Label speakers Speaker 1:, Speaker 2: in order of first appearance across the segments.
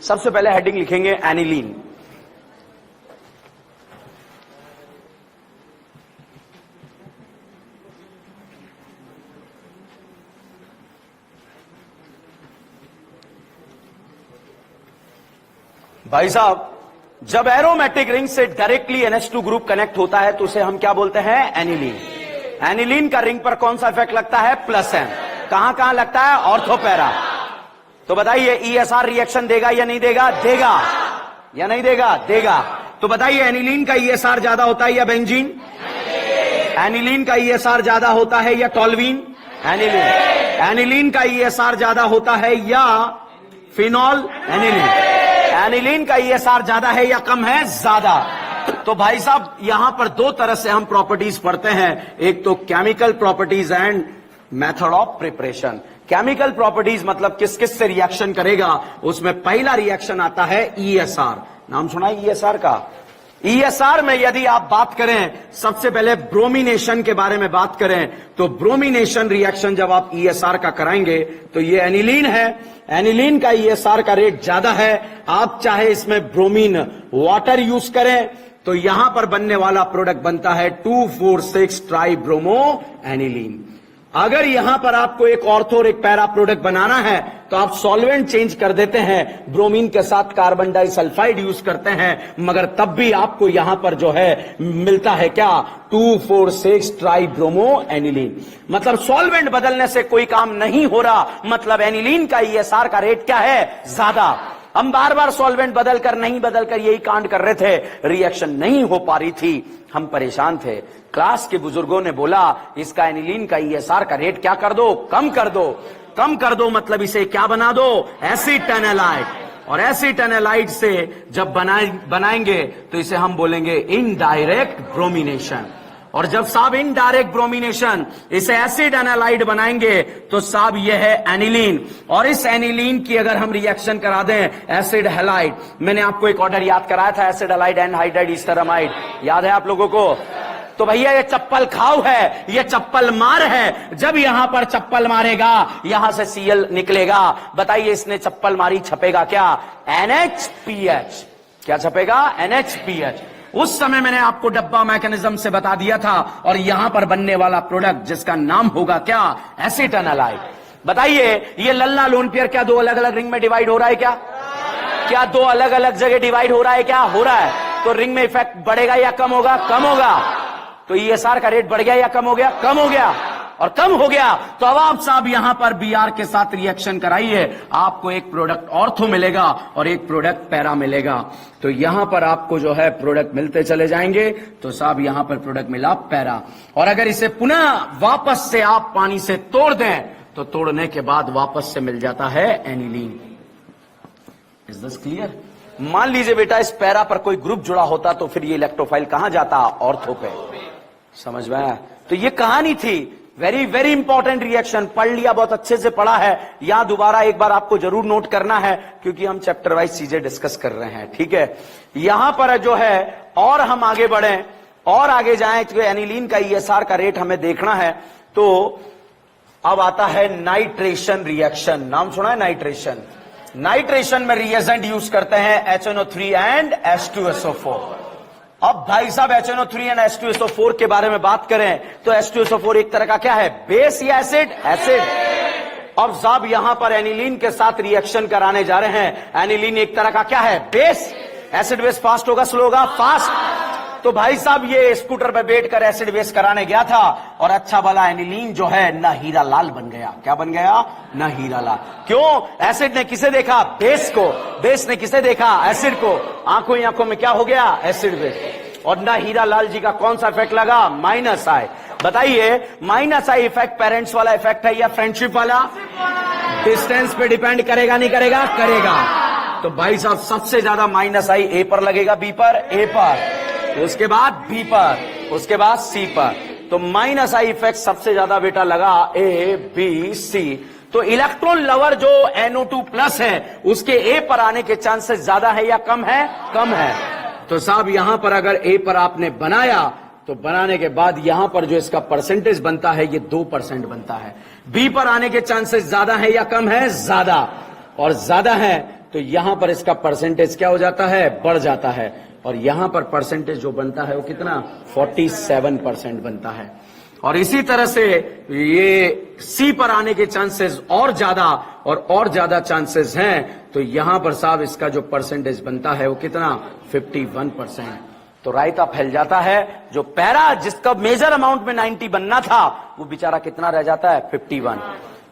Speaker 1: सबसे पहले हेडिंग लिखेंगे एनिलीन। भाई साहब, जब एरोमेटिक रिंग से डायरेक्टली NH2 ग्रुप कनेक्ट होता है तो उसे हम क्या बोलते हैं? एनिलीन। एनिलीन का रिंग पर कौन सा इफेक्ट लगता है? +N। कहां कहां लगता है? Ortho para. तो बताइए ESR रिएक्शन देगा या नहीं देगा? देगा या नहीं देगा? देगा। तो बताइए एनिलीन का ESR ज्यादा होता है या बेंजीन? एनिलीन का ESR ज्यादा होता है या टॉल्वीन? एनिलीन। एनिलीन का ESR ज्यादा होता है या फिनॉल? एनिलीन। एनिलीन का ESR ज्यादा है या कम है? ज्यादा। तो भाई साहब यहां पर दो तरह से हम प्रॉपर्टीज पढ़ते हैं, एक तो chemical properties and method of preparation. Chemical properties मतलब किस किस से रिएक्शन करेगा, उसमें पहला रिएक्शन आता है ESR। नाम सुना है ESR का? ESR में यदि आप बात करें, सबसे पहले ब्रोमिनेशन के बारे में बात करें, तो ब्रोमिनेशन रिएक्शन जब आप ESR का कराएंगे तो ये एनिलीन है। एनिलीन का ESR का रेट ज्यादा है। आप चाहे इसमें ब्रोमीन वाटर यूज करें तो यहां पर बनने वाला प्रोडक्ट बनता है 2,4,6 ट्राइब्रोमो एनिलीन। अगर यहां पर आपको एक ऑर्थो और एक पैरा प्रोडक्ट बनाना है तो आप सॉल्वेंट चेंज कर देते हैं, ब्रोमीन के साथ कार्बन डाइसल्फाइड यूज करते हैं, मगर तब भी आपको यहां पर जो है मिलता है क्या? 2,4,6 ट्राइब्रोमो एनिलीन। मतलब सॉल्वेंट बदलने से कोई काम नहीं हो रहा, मतलब एनिलीन का ESR का रेट क्या है? ज्यादा। हम बार बार सॉल्वेंट बदलकर नहीं बदलकर यही कांड कर रहे थे, रिएक्शन नहीं हो पा रही थी, हम परेशान थे। क्लास के बुजुर्गों ने बोला इसका एनिलीन का ESR का रेट क्या कर दो? कम कर दो। कम कर दो मतलब इसे क्या बना दो? एसिटेनालाइड। और एसिटेनालाइड से जब बनाएंगे तो इसे हम बोलेंगे इनडायरेक्ट ब्रोमिनेशन। और जब साहब इनडायरेक्ट ब्रोमिनेशन इसे एसिड एनालाइड बनाएंगे तो साहब यह है एनिलीन। और इस एनिलीन की अगर हम रिएक्शन करा दें एसिड हैलाइड, मैंने आपको एक ऑर्डर याद कराया था, एसिड हैलाइड एनहाइड्राइड ईस्टरमाइड, याद है आप लोगों को? तो भैया ये चप्पल खाओ है, ये चप्पल मार है। जब यहां पर चप्पल मारेगा यहां से Cl निकलेगा। बताइए इसने चप्पल मारी, छपेगा क्या? NHPH। क्या छपेगा? NHPH। उस समय मैंने आपको डब्बा मैकेनिज्म से बता दिया था। और यहां पर बनने वाला प्रोडक्ट जिसका नाम होगा क्या? एसिटेनालाइड। बताइए ये लल्ला लोन पेयर क्या दो अलग अलग रिंग में डिवाइड हो रहा है क्या? क्या दो अलग अलग जगह डिवाइड हो रहा है क्या? हो रहा है। तो रिंग में इफेक्ट बढ़ेगा या कम होगा? कम होगा। तो ESR का रेट बढ़ गया या कम हो गया? कम हो गया। और कम हो गया तो अब आप साहब यहां पर Br के साथ रिएक्शन कराइए, आपको एक प्रोडक्ट ऑर्थो मिलेगा और एक प्रोडक्ट पैरा मिलेगा। तो यहां पर आपको जो है प्रोडक्ट मिलते चले जाएंगे। तो साहब यहां पर प्रोडक्ट मिला पैरा। और अगर इसे पुनः वापस से आप पानी से तोड़ दें तो तोड़ने के बाद वापस से मिल जाता है एनिलीन। Is this clear? मान लीजिए बेटा इस पैरा पर कोई ग्रुप जुड़ा होता तो फिर ये इलेक्ट्रोफाइल कहां जाता? ऑर्थो पे। समझ में आया? तो ये कहानी थी। Very very important reaction. पढ़ लिया, बहुत अच्छे से पढ़ा है। यहां दोबारा एक बार आपको जरूर नोट करना है क्योंकि हम चैप्टर वाइज चीजें डिस्कस कर रहे हैं। ठीक है, यहां पर जो है और हम आगे बढ़े और आगे जाएं तो एनिलीन का ESR का रेट हमें देखना है। तो अब आता है नाइट्रेशन रिएक्शन। नाम सुना है नाइट्रेशन? नाइट्रेशन में रिएजेंट यूज करते हैं HNO3 एंड H2SO4। अब भाई साहब HNO3 एंड H2SO4 के बारे में बात करें तो H2SO4 एक तरह का क्या है? बेस या एसिड? एसिड। अब साहब यहां पर एनिलीन के साथ रिएक्शन कराने जा रहे हैं। एनिलीन एक तरह का क्या है? बेस। एसिड बेस फास्ट होगा स्लो होगा? फास्ट। तो भाई साहब ये स्कूटर पे बैठकर एसिड बेस कराने गया था और अच्छा वाला एनिलीन जो है ना हीरा लाल बन गया। क्या बन गया? ना हीरा लाल। क्यों? एसिड ने किसे देखा? बेस को। बेस ने किसे देखा? एसिड को। आंखों ही आंखों में क्या हो गया? Acid base. और ना हीरा लाल जी का कौन सा इफेक्ट लगा? -I। बताइए -I इफेक्ट पेरेंट्स वाला इफेक्ट है या फ्रेंडशिप वाला? डिस्टेंस पे डिपेंड करेगा नहीं करेगा? करेगा। तो भाई साहब सबसे ज्यादा -I A पर लगेगा, B पर? A पर। उसके बाद B पर, उसके बाद C पर। तो -I इफेक्ट सबसे ज्यादा बेटा लगा A, B, C। तो इलेक्ट्रॉन लवर जो NO2+ है उसके A पर आने के चांसेस ज्यादा है या कम है? कम है। तो साहब यहां पर अगर A पर आपने बनाया तो बनाने के बाद यहां पर जो इसका परसेंटेज बनता है ये 2% बनता है। B पर आने के चांसेस ज्यादा है या कम है? ज्यादा। और ज्यादा है तो यहां पर इसका परसेंटेज क्या हो जाता है, बढ़ जाता है। और यहां पर परसेंटेज जो बनता है वो कितना, 47% बनता है। और इसी तरह से ये सी पर आने के चांसेस और ज्यादा चांसेस हैं। तो यहां पर साहब इसका जो परसेंटेज बनता है वो कितना, 51%। तो रायता फैल जाता है। जो पैरा जिसका मेजर अमाउंट में 90 बनना था वो बेचारा कितना रह जाता है, 51।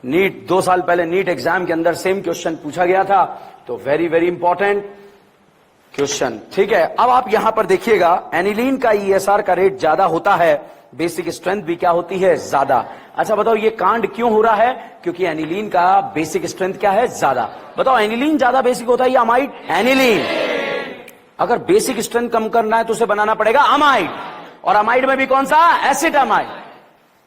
Speaker 1: नीट 2 साल पहले नीट एग्जाम के अंदर सेम क्वेश्चन पूछा गया था, तो वेरी वेरी इंपॉर्टेंट क्वेश्चन। ठीक है, अब आप यहां पर देखिएगा एनिलीन का ईएसआर का रेट ज्यादा होता है, बेसिक स्ट्रेंथ भी क्या होती है, ज्यादा। अच्छा बताओ ये कांड क्यों हो रहा है, क्योंकि एनिलीन का बेसिक स्ट्रेंथ क्या है, ज्यादा। बताओ एनिलीन ज्यादा बेसिक होता है या अमाइड, एनिलीन। अगर बेसिक स्ट्रेंथ कम करना है तो उसे बनाना पड़ेगा अमाइड, और अमाइड में भी कौन सा, एसिटामाइड,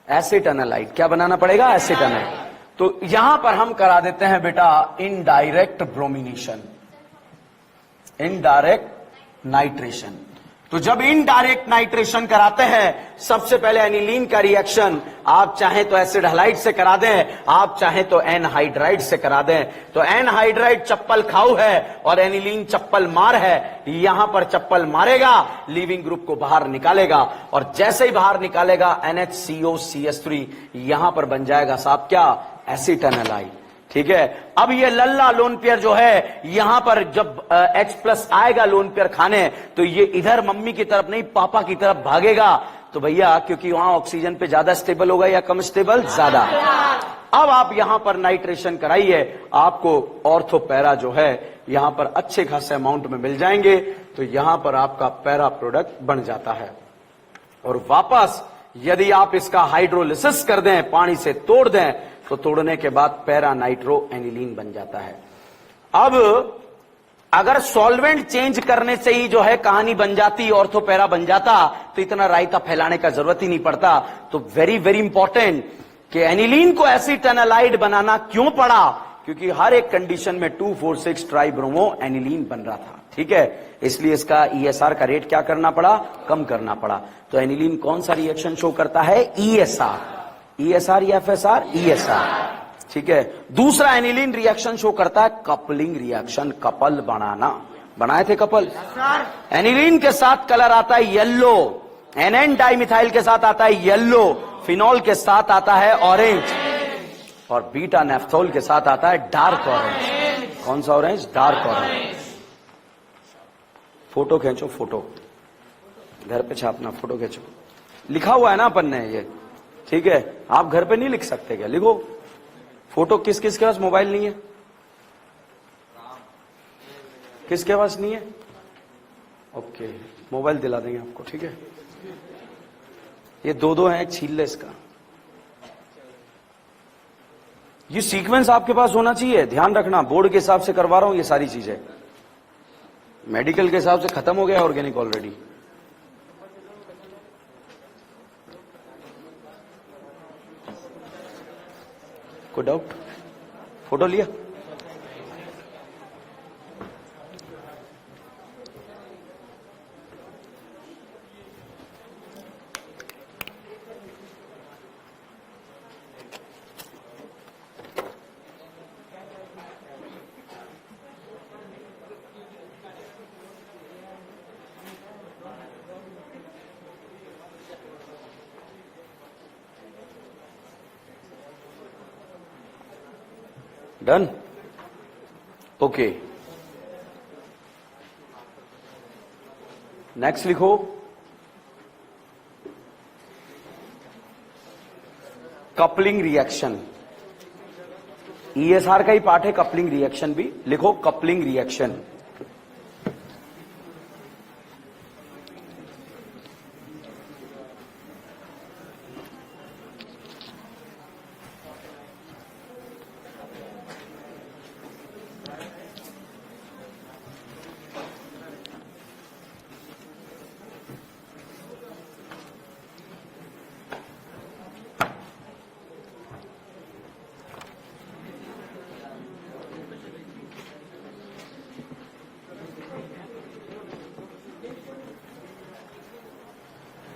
Speaker 1: एसिटानालाइड। क्या बनाना पड़ेगा, एसिटानाइड। तो यहां पर हम करा देते हैं बेटा इनडायरेक्ट ब्रोमिनेशन, इनडायरेक्ट नाइट्रेशन। तो जब इनडायरेक्ट नाइट्रेशन कराते हैं, सबसे पहले एनिलीन का रिएक्शन आप चाहें तो एसिड हैलाइड से करा दें, आप चाहें तो एनहाइड्राइड से करा दें। तो एनहाइड्राइड चप्पल खाऊ है और एनिलीन चप्पल मार है। यहां पर चप्पल मारेगा, लीविंग ग्रुप को बाहर निकालेगा, और जैसे ही बाहर निकालेगा NHCOCH3 यहां पर बन जाएगा साहब क्या, एसिटानालाइड। ठीक है, अब ये लल्ला लोन पेयर जो है, यहां पर जब H+ आएगा लोन पेयर खाने, तो ये इधर मम्मी की तरफ नहीं पापा की तरफ भागेगा। तो भैया क्योंकि वहां ऑक्सीजन पे ज्यादा स्टेबल होगा या कम स्टेबल, ज्यादा। अब आप यहां पर नाइट्रेशन कराइए, आपको ऑर्थोपैरा जो है यहां पर अच्छे खासे अमाउंट में मिल जाएंगे। तो यहां पर आपका पैरा प्रोडक्ट बन जाता है। और वापस यदि आप इसका हाइड्रोलिसिस कर दें, पानी से तोड़ दें, तो तोड़ने के बाद पैरा नाइट्रो एनिलीन बन जाता है। अब अगर सॉल्वेंट चेंज करने से ही जो है कहानी बन जाती, ऑर्थोपैरा बन जाता, तो इतना रायता फैलाने का जरूरत ही नहीं पड़ता। तो वेरी वेरी इंपॉर्टेंट कि एनिलीन को एसिटानालाइड बनाना क्यों पड़ा, क्योंकि हर एक कंडीशन में 2,4,6 ट्राइब्रोमो एनिलीन बन रहा था। ठीक है, इसलिए इसका ईएसआर का रेट क्या करना पड़ा, कम करना पड़ा। तो एनिलीन कौन सा रिएक्शन शो करता है, ईएसआर, ईएसआर या एफएसआर, ईएसआर। ठीक है, दूसरा एनिलीन रिएक्शन शो करता है कपलिंग रिएक्शन, कपल बनाना। बनाए थे कपल, एनिलीन के साथ कलर आता है येलो, एनएन डाइमिथाइल के साथ आता है येलो, फिनॉल के साथ आता है ऑरेंज, और बीटा नेफ्थोल के साथ आता है डार्क ऑरेंज। कौन सा ऑरेंज, डार्क ऑरेंज। फोटो खींचो, फोटो घर पे छापना, फोटो खींचो। लिखा हुआ है ना अपन ने ये, ठीक है, आप घर पे नहीं लिख सकते क्या, लिखो। फोटो किस किस के पास मोबाइल नहीं है, किसके पास नहीं है, ओके, मोबाइल दिला देंगे आपको। ठीक है, ये दो हैं, छील ले इसका। ये सीक्वेंस आपके पास होना चाहिए, ध्यान रखना। बोर्ड के हिसाब से करवा रहा हूं ये सारी चीजें, मेडिकल के हिसाब से खत्म हो गया ऑर्गेनिक ऑलरेडी। कोई डाउट, फोटो लिया, डन, ओके। नेक्स्ट लिखो, कपलिंग रिएक्शन। ईएसआर का ही पार्ट है कपलिंग रिएक्शन भी, लिखो कपलिंग रिएक्शन।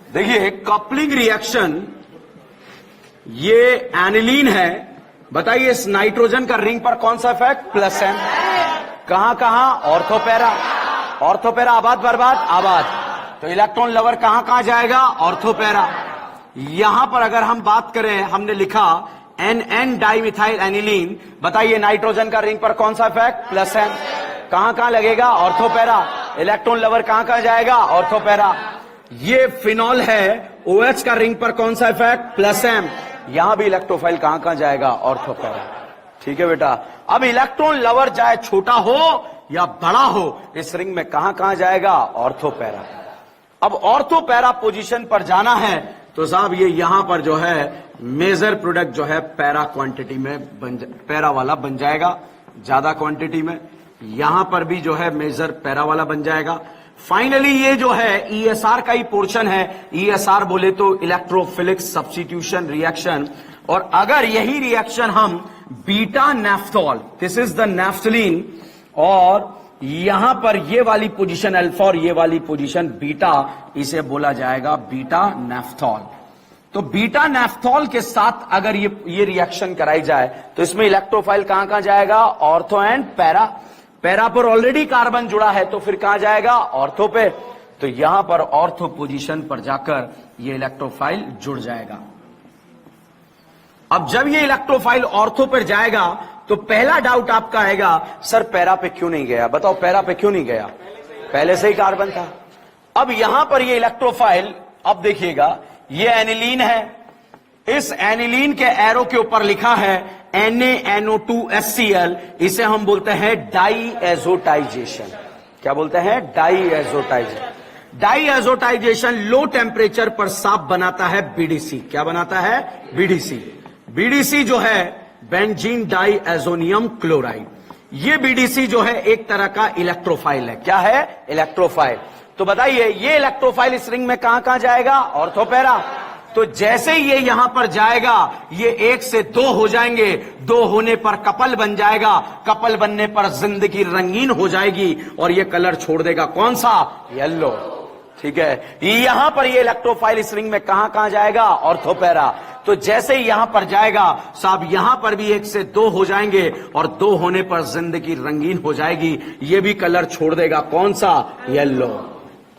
Speaker 1: देखिए कपलिंग रिएक्शन, ये एनिलीन है। बताइए इस नाइट्रोजन का रिंग पर कौन सा इफेक्ट, प्लस एन। कहां कहां? ऑर्थोपैरा। ऑर्थोपैरा आबाद बर्बाद आबाद। तो इलेक्ट्रॉन लवर कहां कहां जाएगा? ऑर्थोपैरा। यहां पर अगर हम बात करें, हमने लिखा NN डाइमिथाइल एनिलीन, बताइए नाइट्रोजन का रिंग पर कौन सा इफेक्ट? Plus N. कहां कहां लगेगा? ऑर्थोपैरा। इलेक्ट्रॉन लवर कहां कहां जाएगा? ऑर्थोपैरा। ये फिनॉल है, OH का रिंग पर कौन सा इफेक्ट? Plus M. यहां भी इलेक्ट्रोफाइल कहां कहां जाएगा? ऑर्थोपैरा। ठीक है बेटा। अब इलेक्ट्रॉन लवर चाहे छोटा हो या बड़ा हो, इस रिंग में कहां कहां जाएगा? ऑर्थोपैरा। अब ऑर्थोपैरा पोजीशन पर जाना है तो साहब ये यहां पर जो है मेजर प्रोडक्ट जो है पैरा क्वांटिटी में पैरा वाला बन जाएगा, ज्यादा क्वांटिटी में। यहां पर भी जो है मेजर पैरा वाला बन जाएगा। फाइनली ये जो है ESR का ही पोर्शन है। ESR बोले तो इलेक्ट्रोफिलिक सब्स्टिट्यूशन रिएक्शन। और अगर यही रिएक्शन हम beta naphthol, this is the naphthalene, और यहां पर ये वाली पोजीशन अल्फा और ये वाली पोजीशन बीटा, इसे बोला जाएगा बीटा नेफ्थॉल। तो बीटा नेफ्थॉल के साथ अगर ये रिएक्शन कराई जाए तो इसमें इलेक्ट्रोफाइल कहां कहां जाएगा? Ortho and para. पैरा पर ऑलरेडी कार्बन जुड़ा है तो फिर कहां जाएगा? ऑर्थो पे। तो यहां पर ऑर्थो पोजीशन पर जाकर ये इलेक्ट्रोफाइल जुड़ जाएगा। अब जब ये इलेक्ट्रोफाइल ऑर्थो पर जाएगा तो पहला डाउट आपका आएगा, सर पैरा पे क्यों नहीं गया? बताओ पैरा पे क्यों नहीं गया? पहले से ही कार्बन था। अब यहां पर ये इलेक्ट्रोफाइल, अब देखिएगा ये एनिलीन है, इस एनिलीन के एरो के ऊपर लिखा है NaNO2HCl, इसे हम बोलते हैं डाईएजोटाइजेशन। क्या बोलते हैं? डाईएजोटाइजेशन। डाईएजोटाइजेशन लो टेम्परेचर पर साफ बनाता है BDC। क्या बनाता है? BDC। BDC जो है बेंजीन डाईएजोनियम क्लोराइड। ये BDC जो है एक तरह का इलेक्ट्रोफाइल है। क्या है? इलेक्ट्रोफाइल। तो बताइए ये इलेक्ट्रोफाइल इस रिंग में कहां कहां जाएगा? ऑर्थोपैरा। तो जैसे ही ये यहां पर जाएगा ये 1 से 2 हो जाएंगे, 2 होने पर कपल बन जाएगा, कपल बनने पर जिंदगी रंगीन हो जाएगी और ये कलर छोड़ देगा कौन सा? येलो। ठीक है। यहां पर ये इलेक्ट्रोफाइल इस रिंग में कहां कहां जाएगा? ऑर्थोपैरा। तो जैसे ही यहां पर जाएगा साहब यहां पर भी 1 से 2 हो जाएंगे और 2 होने पर जिंदगी रंगीन हो जाएगी, ये भी कलर छोड़ देगा कौन सा? येलो।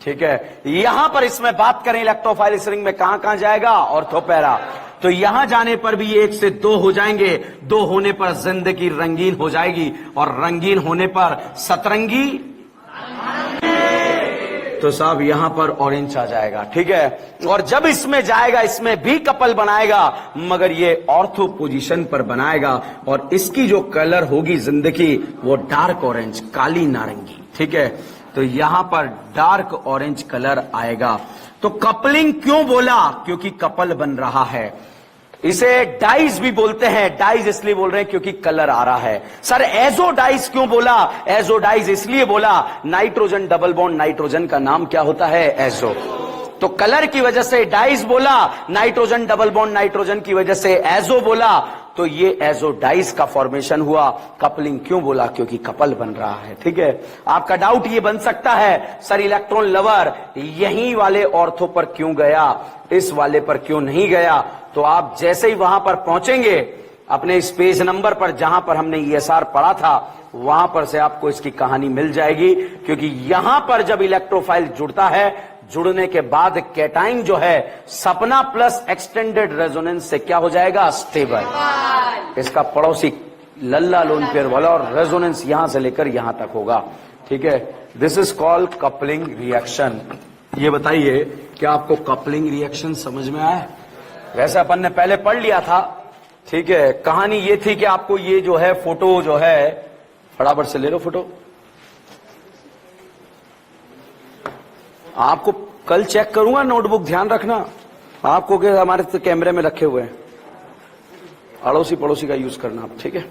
Speaker 1: ठीक है। यहां पर इसमें बात करें इलेक्ट्रोफाइल इस रिंग में कहां कहां जाएगा? ऑर्थोपैरा। तो यहां जाने पर भी 1 से 2 हो जाएंगे, 2 होने पर जिंदगी रंगीन हो जाएगी और रंगीन होने पर सतरंगी, तो साहब यहां पर ऑरेंज आ जाएगा। ठीक है। और जब इसमें जाएगा इसमें भी कपल बनाएगा, मगर ये ऑर्थो पोजीशन पर बनाएगा और इसकी जो कलर होगी जिंदगी वो डार्क ऑरेंज, काली नारंगी। ठीक है। तो यहां पर डार्क ऑरेंज कलर आएगा। तो कपलिंग क्यों बोला? क्योंकि कपल बन रहा है। इसे डाइज भी बोलते हैं। डाइज इसलिए बोल रहे हैं क्योंकि कलर आ रहा है। सर एजो डाइज क्यों बोला? एजो डाइज इसलिए बोला, नाइट्रोजन डबल बॉन्ड नाइट्रोजन का नाम क्या होता है? एजो। तो कलर की वजह से डाइज बोला, नाइट्रोजन डबल बॉन्ड नाइट्रोजन की वजह से एजो बोला, तो ये एजो डाइज का फॉर्मेशन हुआ। कपलिंग क्यों बोला? क्योंकि कपल बन रहा है। ठीक है। आपका डाउट ये बन सकता है, सर इलेक्ट्रॉन लवर यही वाले ऑर्थो पर क्यों गया, इस वाले पर क्यों नहीं गया? तो आप जैसे ही वहां पर पहुंचेंगे अपने इस पेज नंबर पर जहां पर हमने ESR पढ़ा था, वहां पर से आपको इसकी कहानी मिल जाएगी। क्योंकि यहां पर जब इलेक्ट्रोफाइल जुड़ता है, जुड़ने के बाद कैटाइन जो है सपना प्लस एक्सटेंडेड रेजोनेंस से क्या हो जाएगा? स्टेबल। इसका पड़ोसी लल्ला लोन पेयर वाला और रेजोनेंस यहां से लेकर यहां तक होगा। ठीक है। This is called coupling reaction. ये बताइए क्या आपको कपलिंग रिएक्शन समझ में आया? वैसे अपन ने पहले पढ़ लिया था। ठीक है। कहानी ये थी कि आपको ये जो है फोटो जो है, फटाफट से ले लो फोटो। आपको कल चेक करूंगा नोटबुक, ध्यान रखना। आपको क्या हमारे तो कैमरे में रखे हुए हैं, अड़ोसी पड़ोसी का यूज करना आप। ठीक है।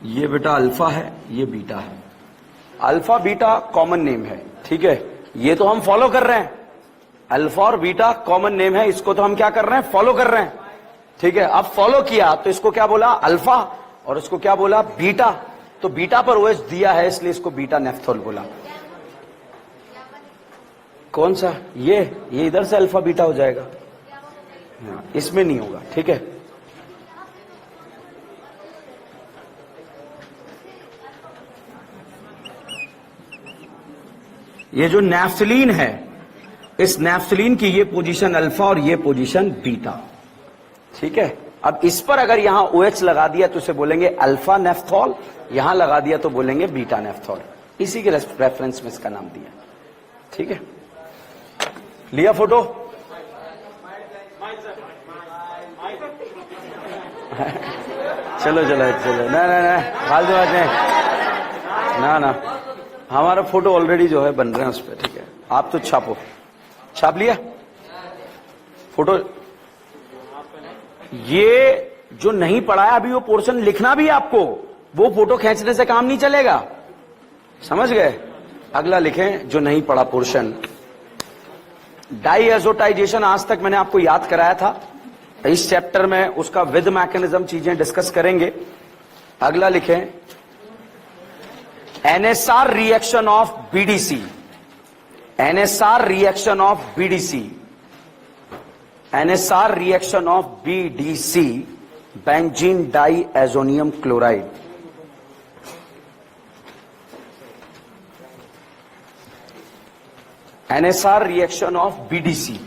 Speaker 1: ये बेटा अल्फा है, ये बीटा है। अल्फा बीटा कॉमन नेम है। ठीक है। ये तो हम फॉलो कर रहे हैं। अल्फा और बीटा कॉमन नेम है, इसको तो हम क्या कर रहे हैं? फॉलो कर रहे हैं। ठीक है। अब फॉलो किया तो इसको क्या बोला? अल्फा, और इसको क्या बोला? बीटा। तो बीटा पर OH दिया है इसलिए इसको बीटा नेफ्थॉल बोला। कौन सा? ये इधर से अल्फा बीटा हो जाएगा, इसमें नहीं होगा। ठीक है, ये जो नैफ्थलीन है, इस नैफ्थलीन की ये पोजीशन अल्फा और ये पोजीशन बीटा। ठीक है, अब इस पर अगर यहां OH लगा दिया तो उसे बोलेंगे अल्फा नेफ्थॉल, यहां लगा दिया तो बोलेंगे बीटा नेफ्थॉल। इसी के रेफरेंस में इसका नाम दिया। ठीक है, लिया फोटो? चलो चलो चलो, ना ना ना, फालतू बात नहीं, ना ना, हमारा फोटो ऑलरेडी जो है बन रहे हैं उस पर। ठीक है, आप तो छापो। छाप लिया फोटो? ये जो नहीं पढ़ा है अभी वो पोर्शन लिखना भी आपको, वो फोटो खींचने से काम नहीं चलेगा, समझ गए? अगला लिखें जो नहीं पढ़ा पोर्शन। डाईएज़ोटाइजेशन आज तक मैंने आपको याद कराया था, इस चैप्टर में उसका विद मैकेनिज्म चीजें डिस्कस करेंगे। अगला लिखें NSR reaction of BDC, NSR reaction of BDC, NSR reaction of BDC, benzene diazonium chloride. NSR reaction of BDC।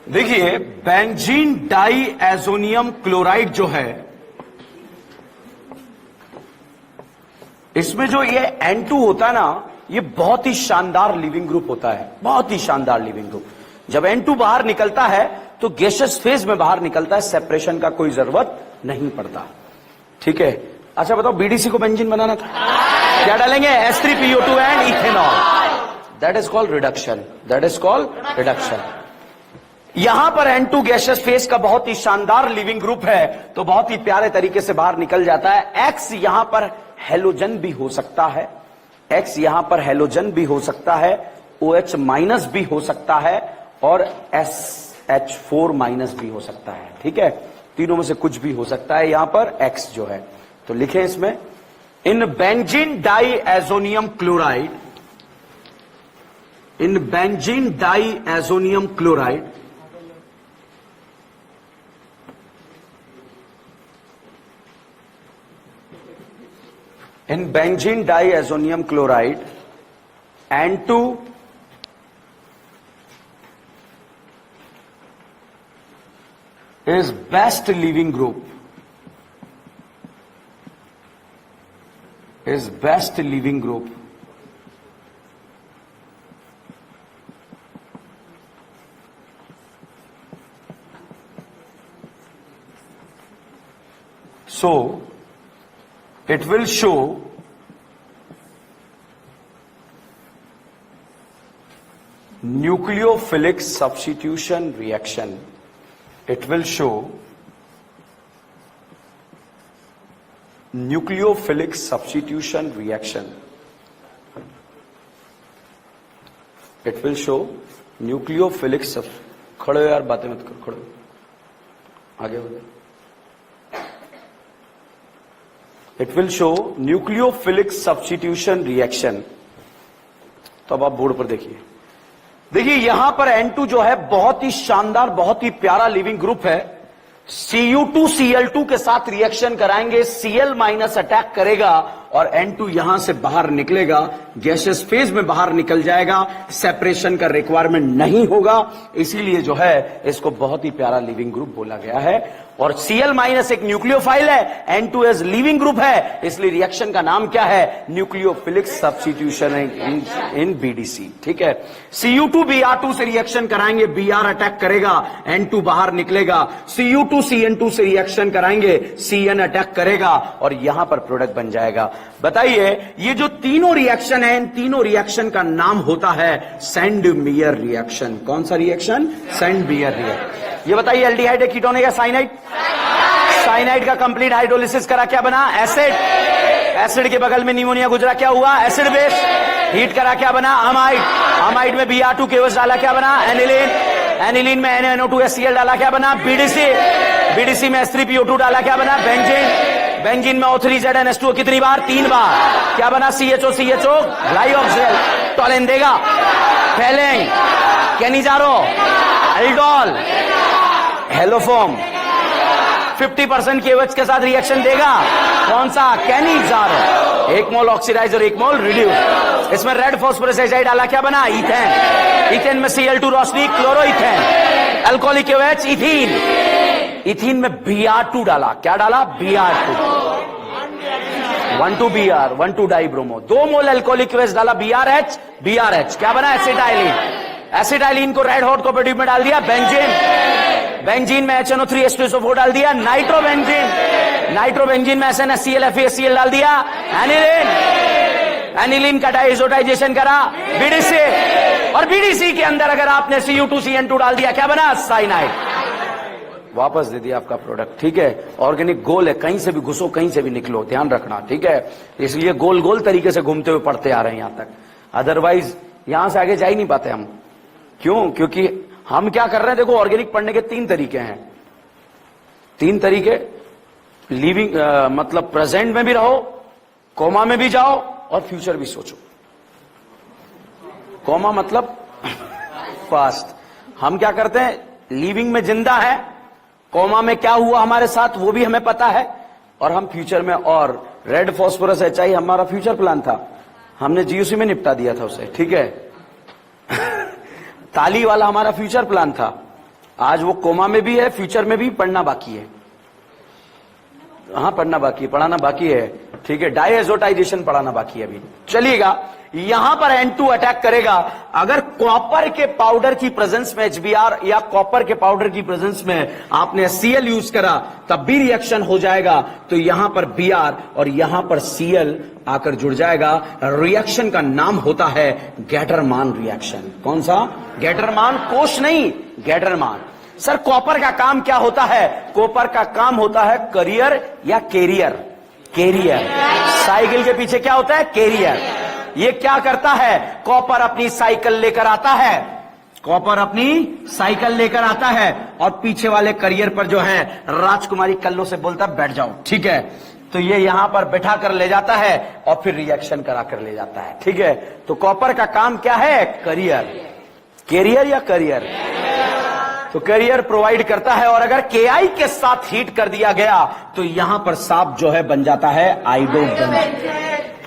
Speaker 1: देखिए, बेंजीन डाईएज़ोनियम क्लोराइड जो है, इसमें जो ये N2 होता है ना, ये बहुत ही शानदार लिविंग ग्रुप होता है, बहुत ही शानदार लिविंग ग्रुप। जब N2 बाहर निकलता है तो गैसियस फेज में बाहर निकलता है, सेपरेशन का कोई जरूरत नहीं पड़ता। ठीक है, अच्छा बताओ, BDC को बेंजीन बनाना था, क्या डालेंगे? H3PO2 and ethanol. That is called reduction, that is called reduction. यहां पर N2 गैसियस फेज का बहुत ही शानदार लिविंग ग्रुप है, तो बहुत ही प्यारे तरीके से बाहर निकल जाता है। X यहां पर हेलोजन भी हो सकता है, X यहां पर हेलोजन भी हो सकता है, OH माइनस भी हो सकता है, और SH4 माइनस भी हो सकता है। ठीक है, तीनों में से कुछ भी हो सकता है यहां पर X जो है। तो लिखें इसमें, in benzene diazonium chloride, in benzene diazonium chloride, in benzene diazonium chloride, N2 is best leaving group, is best leaving group. So it will show nucleophilic substitution reaction. It will show nucleophilic substitution reaction. It will show nucleophilic खड़े हो यार, बातें मत करो, खड़े आगे हो। It will show nucleophilic substitution reaction. तो अब आप बोर्ड पर देखिए, देखिए यहां पर N2 जो है बहुत ही शानदार, बहुत ही प्यारा लिविंग ग्रुप है। Cu2 Cl2 के साथ रिएक्शन कराएंगे, Cl माइनस अटैक करेगा और N2 यहां से बाहर निकलेगा, गैसियस फेज में बाहर निकल जाएगा, सेपरेशन का रिक्वायरमेंट नहीं होगा, इसीलिए जो है इसको बहुत ही प्यारा लिविंग ग्रुप बोला गया है। और Cl माइनस एक न्यूक्लियोफाइल है, N2S लिविंग ग्रुप है, इसलिए रिएक्शन का नाम क्या है? न्यूक्लियोफिलिक सब्स्टिट्यूशन इन BDC। ठीक है, Cu2 Br2 से रिएक्शन कराएंगे, Br अटैक करेगा, N2 बाहर निकलेगा, Cu2 Cn2 से रिएक्शन कराएंगे, Cn अटैक करेगा और यहां पर प्रोडक्ट बन जाएगा। बताइए, ये जो तीनों रिएक्शन है, इन तीनों रिएक्शन का नाम होता है सेंड-मेयर रिएक्शन। कौन सा रिएक्शन? Send-mayor reaction. ये बताइए, एल्डिहाइड है, कीटोन है या साइनाइड? साइनाइड का कंप्लीट हाइड्रोलिसिस करा, क्या बना? एसिड। एसिड के बगल में निमोनिया गुजरा, क्या हुआ? Acid base. हीट करा, क्या बना? अमाइड। अमाइड में Br2 केवस डाला, क्या बना? एनिलीन। एनिलीन में NaNO2HCl डाला, क्या बना? BDC। BDC में H3PO2 डाला, क्या बना? बेंजीन। बेंजीन में O3ZNH2 कितनी बार? 3 बार, क्या बना? CHO ग्लाइऑक्सिल। टॉलेन देगा, फेलेंग, केनिजारो, एल्डोल, हेलोफोम। 50% KOH के साथ रिएक्शन देगा, कौन सा? केनिजारो। 1 मोल ऑक्सीडाइज और 1 मोल रिड्यूस। इसमें रेड फास्फोरस एजाइड डाला, क्या बना? ईथेन। ईथेन में Cl2 रोशनी, chloroethane. Alcoholic KOH, ethene. Ethene में Br2 डाला, क्या डाला? Br2। 1,2-Br, 1,2-डाइब्रोमो। 2 मोल अल्कोहलिक KOH डाला, BRH, क्या बना? एसिटाइलिन। एसिटाइलिन को रेड हॉट कोऑपरेटिव में डाल दिया, बेंजीन। बेंजीन में HNO3H2SO4 डाल दिया, नाइट्रोबेंजीन। नाइट्रोबेंजीन में SNHCl FeHCl डाल दिया, एनिलीन। एनिलीन का डाइसोटाइजेशन करा, BDC। और BDC के अंदर अगर आपने Cu2 Cn2 डाल दिया, क्या बना? साइनाइड। वापस दे दिया आपका प्रोडक्ट। ठीक है, ऑर्गेनिक गोल है, कहीं से भी घुसो, कहीं से भी निकलो, ध्यान रखना। ठीक है, इसलिए गोल गोल तरीके से घूमते हुए पढ़ते आ रहे हैं यहां तक, अदरवाइज यहां से आगे जा ही नहीं पाते हम। क्यों? क्योंकि हम क्या कर रहे हैं, देखो, ऑर्गेनिक पढ़ने के 3 तरीके हैं। 3 तरीके, लिविंग मतलब प्रेजेंट में भी रहो, कोमा में भी जाओ और फ्यूचर भी सोचो। कोमा मतलब फास्ट। हम क्या करते हैं, लिविंग में जिंदा है, कोमा में क्या हुआ हमारे साथ वो भी हमें पता है, और हम फ्यूचर में। और रेड फास्फोरस HI हमारा फ्यूचर प्लान था, हमने GUC में निपटा दिया था उसे। ठीक है, ताली वाला हमारा फ्यूचर प्लान था, आज वो कोमा में भी है, फ्यूचर में भी पढ़ना बाकी है। हाँ, पढ़ना बाकी है, पढ़ाना बाकी है। ठीक है, डाइएजोटाइजेशन पढ़ाना बाकी है अभी। चलिएगा, यहां पर N2 अटैक करेगा। अगर कॉपर के पाउडर की प्रेजेंस में HBr या कॉपर के पाउडर की प्रेजेंस में आपने Cl यूज करा, तब भी रिएक्शन हो जाएगा। तो यहां पर Br और यहां पर Cl आकर जुड़ जाएगा। रिएक्शन का नाम होता है गैटरमान रिएक्शन। कौन सा? गैटरमान। कोश नहीं, गैटरमान। सर, कॉपर का काम क्या होता है? कॉपर का काम होता है करियर या कैरियर। कैरियर। साइकिल के पीछे क्या होता है? कैरियर। ये क्या करता है? कॉपर अपनी साइकिल लेकर आता है, कॉपर अपनी साइकिल लेकर आता है और पीछे वाले करियर पर जो है राजकुमारी कल्लो से बोलता है बैठ जाओ। ठीक है, तो ये यहां पर बैठा कर ले जाता है और फिर रिएक्शन करा कर ले जाता है। ठीक है, तो कॉपर का काम क्या है? करियर। कैरियर या करियर? तो कैरियर प्रोवाइड करता है। और अगर Ki के साथ हीट कर दिया गया तो यहां पर साफ जो है बन जाता है आइडोबेंजीन।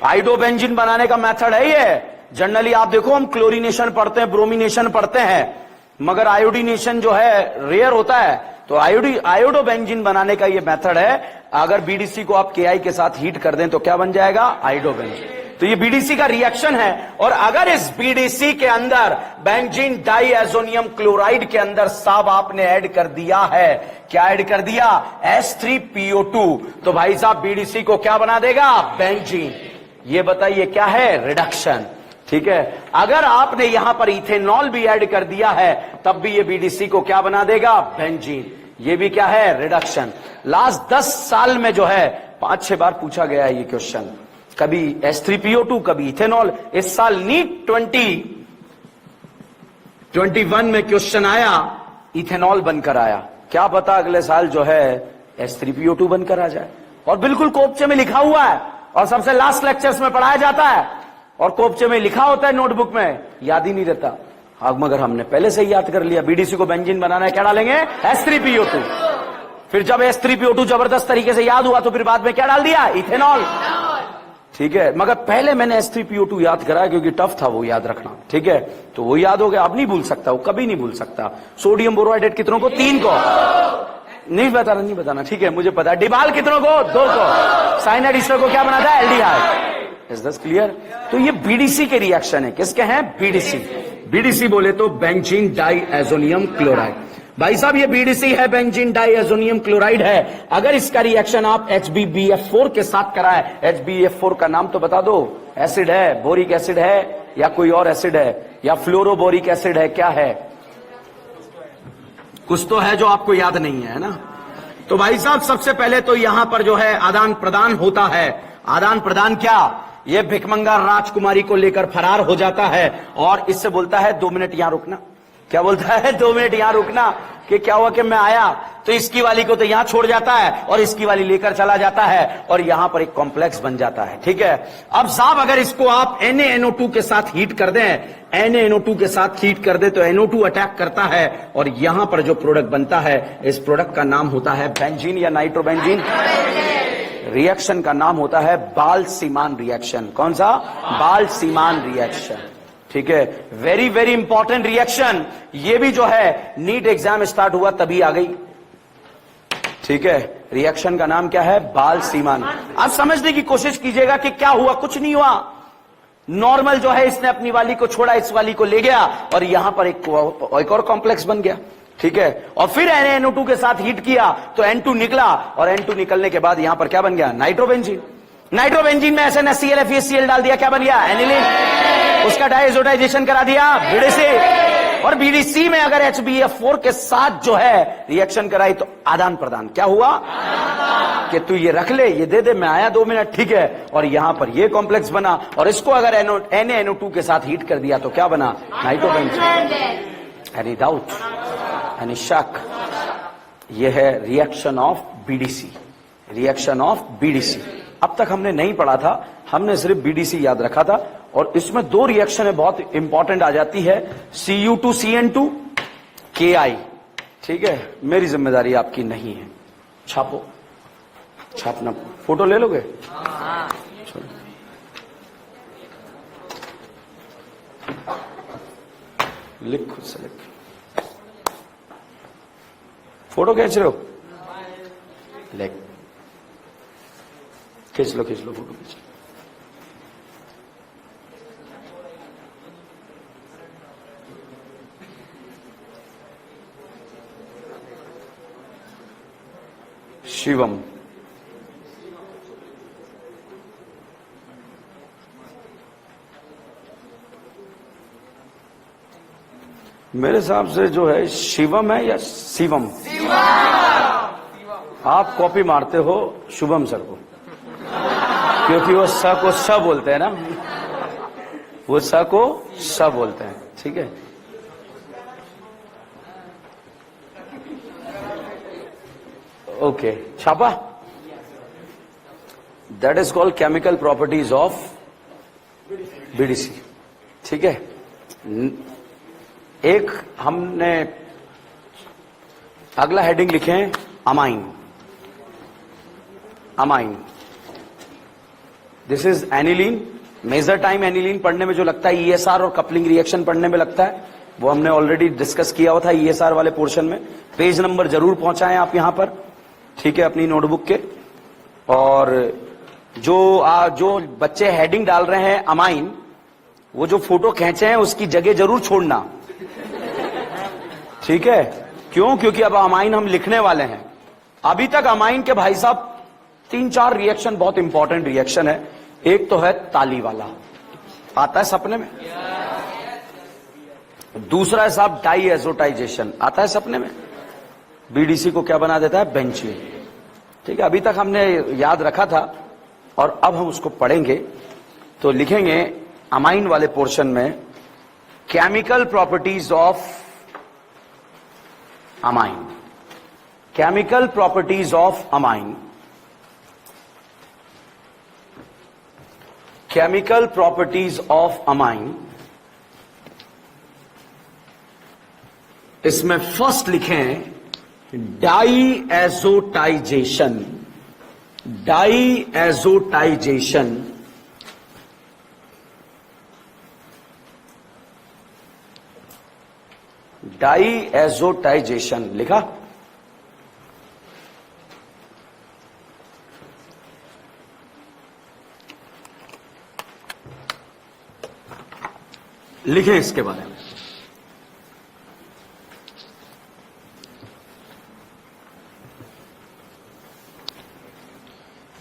Speaker 1: आइडोबेंजीन बनाने का मेथड है ये। जनरली आप देखो, हम क्लोरीनेशन पढ़ते हैं, ब्रोमिनेशन पढ़ते हैं, मगर आयोडीनेशन जो है रेयर होता है। तो आयोडोबेंजीन बनाने का ये मेथड है। अगर BDC को आप Ki के साथ हीट कर दें तो क्या बन जाएगा? आइडोबेंजीन। तो ये BDC का रिएक्शन है। और अगर इस BDC के अंदर बेंजीन डाइएजोनियम क्लोराइड के अंदर साहब आपने ऐड कर दिया है, क्या ऐड कर दिया? H3PO2, तो भाई साहब BDC को क्या बना देगा? बेंजीन। ये बताइए क्या है? रिडक्शन। ठीक है, अगर आपने यहां पर इथेनॉल भी ऐड कर दिया है तब भी ये BDC को क्या बना देगा? बेंजीन। ये भी क्या है? रिडक्शन। लास्ट 10 साल में जो है 5-6 बार पूछा गया है ये क्वेश्चन, कभी H3PO2, कभी इथेनॉल। इस साल नीट 2021 में क्वेश्चन आया, इथेनॉल बनकर आया। क्या पता अगले साल जो है H3PO2 बनकर आ जाए। और बिल्कुल कोपचे में लिखा हुआ है और सबसे लास्ट लेक्चर्स में पढ़ाया जाता है और कोपचे में लिखा होता है, नोटबुक में याद ही नहीं रहता। अब मगर हमने पहले से ही याद कर लिया, BDC को बेंजीन बनाना है, क्या डालेंगे? H3PO2। फिर जब H3PO2 जबरदस्त तरीके से याद हुआ तो फिर बाद में क्या डाल दिया? इथेनॉल। ठीक है, मगर पहले मैंने H3PO2 याद कराया क्योंकि टफ था वो याद रखना। ठीक है, तो वो याद हो गया, अब नहीं भूल सकता, वो कभी नहीं भूल सकता। सोडियम बोरोहाइड्रेट कितनों को? 3 को। नहीं बताना, ठीक है, मुझे पता। डिबाल कितनों को? 2 को। साइनाइड ईस्टर को क्या बनाता है? एल्डिहाइड। Is this clear? तो ये बीडीसी के रिएक्शन है। किसके हैं? बीडीसी। बीडीसी बोले तो बेंजीन डाइएजोनियम क्लोराइड। भाई साहब ये बीडीसी है, बेंजीन डाइएजोनियम क्लोराइड है। अगर इसका रिएक्शन आप HbBF4 के साथ कराए, HbF4 का नाम तो बता दो। एसिड है, बोरिक एसिड है या कोई और एसिड है या फ्लोरोबोरिक एसिड है, क्या है? कुछ तो है जो आपको याद नहीं है ना। तो भाई साहब सबसे पहले तो यहां पर जो है आदान प्रदान होता है। आदान प्रदान क्या? ये भिकमंगा राजकुमारी को लेकर फरार हो जाता है और इससे बोलता है 2 मिनट यहां रुकना। क्या बोलता है? 2 मिनट यहां रुकना। कि क्या हुआ कि मैं आया तो इसकी वाली को तो यहां छोड़ जाता है और इसकी वाली लेकर चला जाता है और यहां पर एक कॉम्प्लेक्स बन जाता है। ठीक है, अब साहब अगर इसको आप NaNO2 के साथ हीट कर दें, NaNO2 के साथ हीट कर दे तो NO2 अटैक करता है और यहां पर जो प्रोडक्ट बनता है, इस प्रोडक्ट का नाम होता है बेंजीन या नाइट्रोबेंजीन। रिएक्शन का नाम होता है बाल-सीमान रिएक्शन। कौन सा? बाल-सीमान रिएक्शन। ठीक है, वेरी वेरी इंपॉर्टेंट रिएक्शन। ये भी जो है नीट एग्जाम स्टार्ट हुआ तभी आ गई। ठीक है, रिएक्शन का नाम क्या है? बाल-सीमान। आप समझने की कोशिश कीजिएगा कि क्या हुआ। कुछ नहीं हुआ, नॉर्मल जो है इसने अपनी वाली को छोड़ा, इस वाली को ले गया और यहां पर एक और कॉम्प्लेक्स बन गया। ठीक है, और फिर NaNO2 के साथ हीट किया तो N2 निकला और N2 निकलने के बाद यहां पर क्या बन गया? नाइट्रोबेंजीन। नाइट्रोबेंजीन में SnHCl FeCl डाल दिया, क्या बन गया? एनिलीन। उसका डाइएजोटाइजेशन करा दिया, बीडीसी। और बीडीसी में अगर HbF4 के साथ जो है रिएक्शन कराई तो आदान प्रदान क्या हुआ? कि तू ये रख ले, ये दे दे, मैं आया 2 मिनट। ठीक है, और यहां पर ये कॉम्प्लेक्स बना और इसको अगर NaNO2 के साथ हीट कर दिया तो क्या बना? नाइट्रोबेंजीन। Any doubt? एनी शक? ये है reaction of BDC. Reaction of BDC अब तक हमने नहीं पढ़ा था, हमने सिर्फ बीडीसी याद रखा था। और इसमें 2 रिएक्शन है बहुत इंपॉर्टेंट आ जाती है, Cu2CN2 Ki। ठीक है, मेरी जिम्मेदारी आपकी नहीं है। छापो, छापना। फोटो ले लोगे? चलो, लिख, खुद से लिख। फोटो खींच रहे हो? ले, खींच लो फोटो खींच लो। शिवम, मेरे हिसाब से जो है शिवम है या शिवम? आप कॉपी मारते हो शुभम सर को, क्योंकि वो स को स बोलते हैं ना, वो स को स बोलते हैं। ठीक है, ओके, छापा। That is called chemical properties of BDC. ठीक है, एक हमने अगला हेडिंग लिखे हैं amine. Amine, this is aniline. Major time aniline पढ़ने में जो लगता है ESR और कपलिंग रिएक्शन पढ़ने में लगता है, वो हमने ऑलरेडी डिस्कस किया हुआ था ESR वाले पोर्शन में। पेज नंबर जरूर पहुंचाएं आप यहां पर, ठीक है, अपनी नोटबुक के। और जो बच्चे हेडिंग डाल रहे हैं अमाइन, वो जो फोटो खींचे हैं उसकी जगह जरूर छोड़ना, ठीक है। क्यों? क्योंकि अब अमाइन हम लिखने वाले हैं। अभी तक अमाइन के भाई साहब 3-4 रिएक्शन बहुत इंपॉर्टेंट रिएक्शन है। एक तो है ताली वाला, आता है सपने में। दूसरा है साहब डाइएजोटाइजेशन, आता है सपने में। बीडीसी को क्या बना देता है? बेंजीन। ठीक है, अभी तक हमने याद रखा था और अब हम उसको पढ़ेंगे। तो लिखेंगे अमाइन वाले पोर्शन में chemical properties of amine. Chemical properties of amine, chemical properties of amine. इसमें फर्स्ट लिखें डाइएजोटाइजेशन। डाइएजोटाइजेशन डाईएजोटाइजेशन लिखा। लिखे इसके बारे में।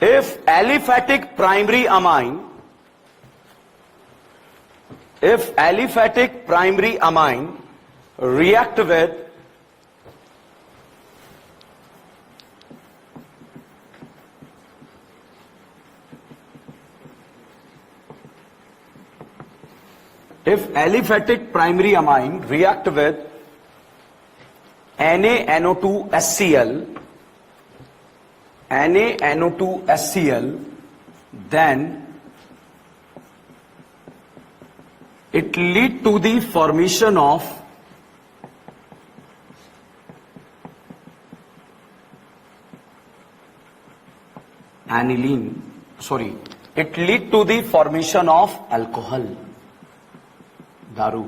Speaker 1: If aliphatic primary amine react with NaNO2HCl, then it lead to the formation of aniline. It lead to the formation of alcohol, daru.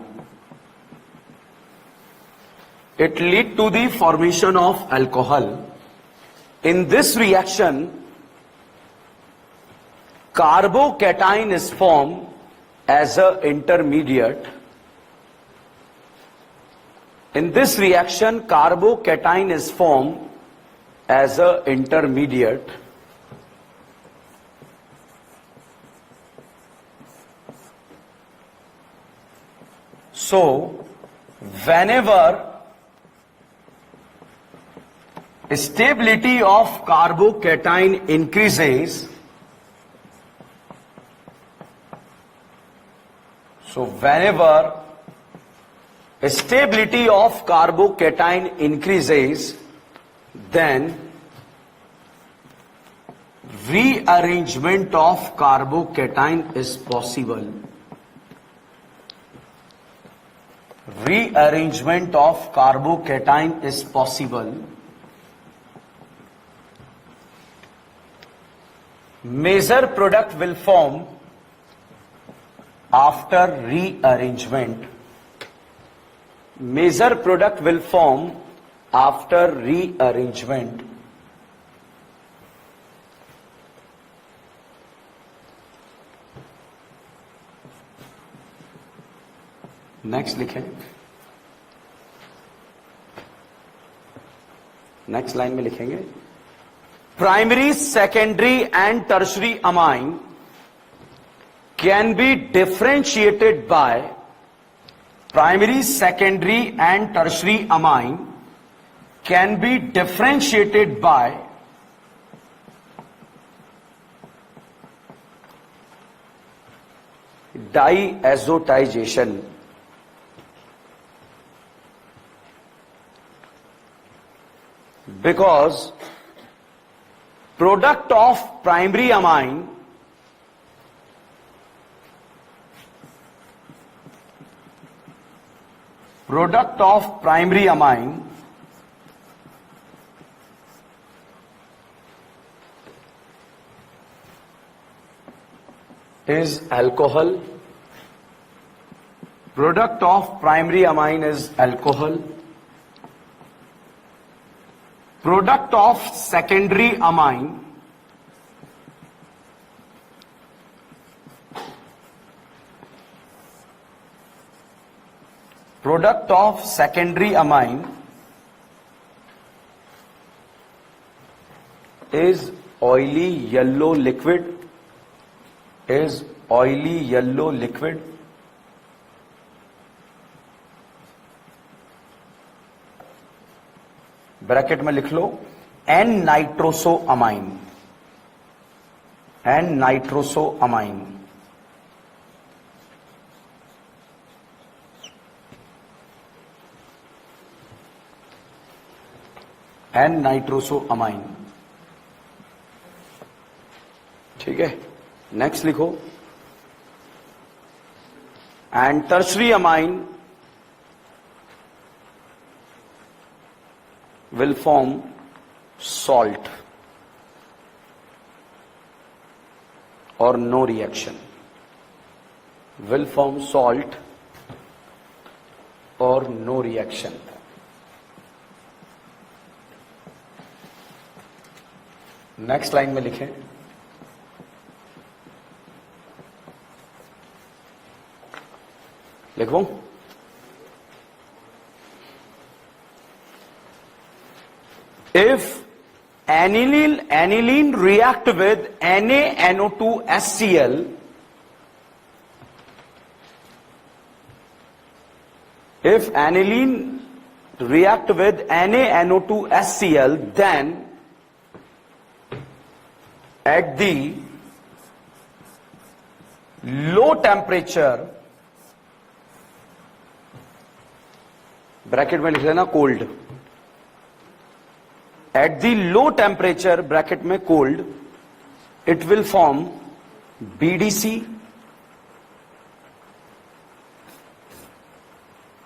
Speaker 1: It lead to the formation of alcohol. In this reaction, carbocation is formed as a intermediate. In this reaction, carbocation is formed as a intermediate. So, whenever stability of carbocation increases, stability of carbocation increases, then rearrangement of carbocation is possible. Rearrangement of carbocation is possible. Major product will form after rearrangement. Major product will form after rearrangement. Next लिखें, next line में लिखेंगे primary, secondary and tertiary amine can be differentiated by primary, secondary and tertiary amine can be differentiated by diazotisation. Because product of primary amine is alcohol. Product of primary amine is alcohol. Product of secondary amine is oily yellow liquid. Bracket में लिख लो N नाइट्रोसोअमाइन. ठीक है. Next लिखो and tertiary amine will form salt or no reaction. Will form salt और no reaction. Next line में लिखें, लिखूं, if aniline react with NaNO2HCl, if aniline react with NaNO2HCl, then at the low temperature, bracket में लिख लेना cold, at the low temperature bracket में cold, it will form BDC,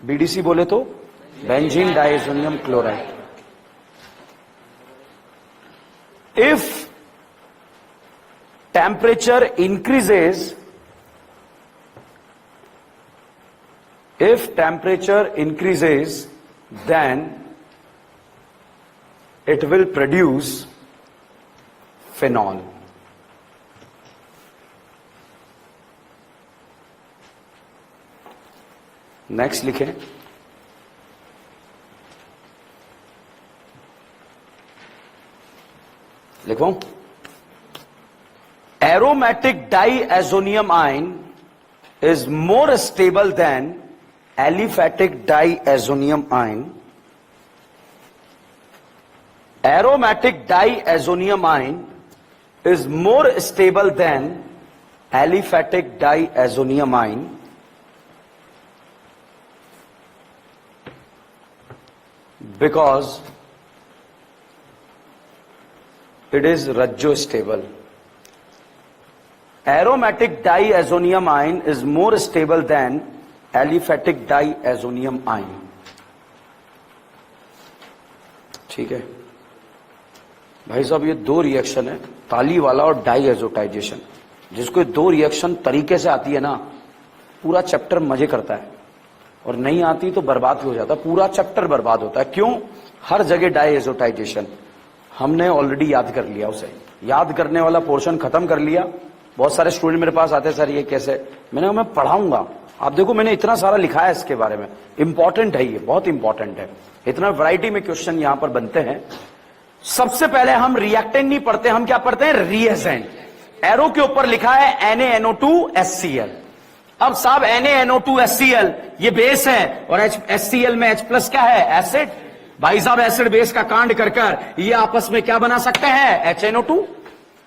Speaker 1: BDC बोले तो benzene diazonium chloride. if temperature increases, if temperature increases, then it will produce phenol. Next लिखें, लिखो, aromatic diazonium ion is more stable than aliphatic diazonium ion. Aromatic diazonium ion is more stable than aliphatic diazonium ion because it is radiostable. Aromatic diazonium ion is more stable than aliphatic diazonium ion. ठीक है भाई साहब, ये दो reaction है, ताली वाला और डाइएजोटाइजेशन। जिसको दो रिएक्शन तरीके से आती है ना, पूरा चैप्टर मजे करता है, और नहीं आती तो बर्बाद हो जाता है, पूरा चैप्टर बर्बाद होता है। क्यों? हर जगह डाइएजोटाइजेशन हमने ऑलरेडी याद कर लिया, उसे याद करने वाला पोर्शन खत्म कर लिया। बहुत सारे स्टूडेंट मेरे पास आते हैं, सर ये कैसे? मैंने कहा मैं पढ़ाऊंगा, आप देखो मैंने इतना सारा लिखा है इसके बारे में, इंपॉर्टेंट है, ये बहुत इंपॉर्टेंट है। इतना वैरायटी में क्वेश्चन यहां पर बनते हैं। सबसे पहले हम रिएक्टेंट नहीं पढ़ते, हम क्या पढ़ते हैं? रिएजेंट। एरो के ऊपर लिखा है NaNO2HCl। अब साहब NaNO2HCl ये बेस है, और HCl में H+ क्या है? एसिड। भाई साहब एसिड बेस का कांड कर कर ये आपस में क्या बना सकते हैं? HNO2।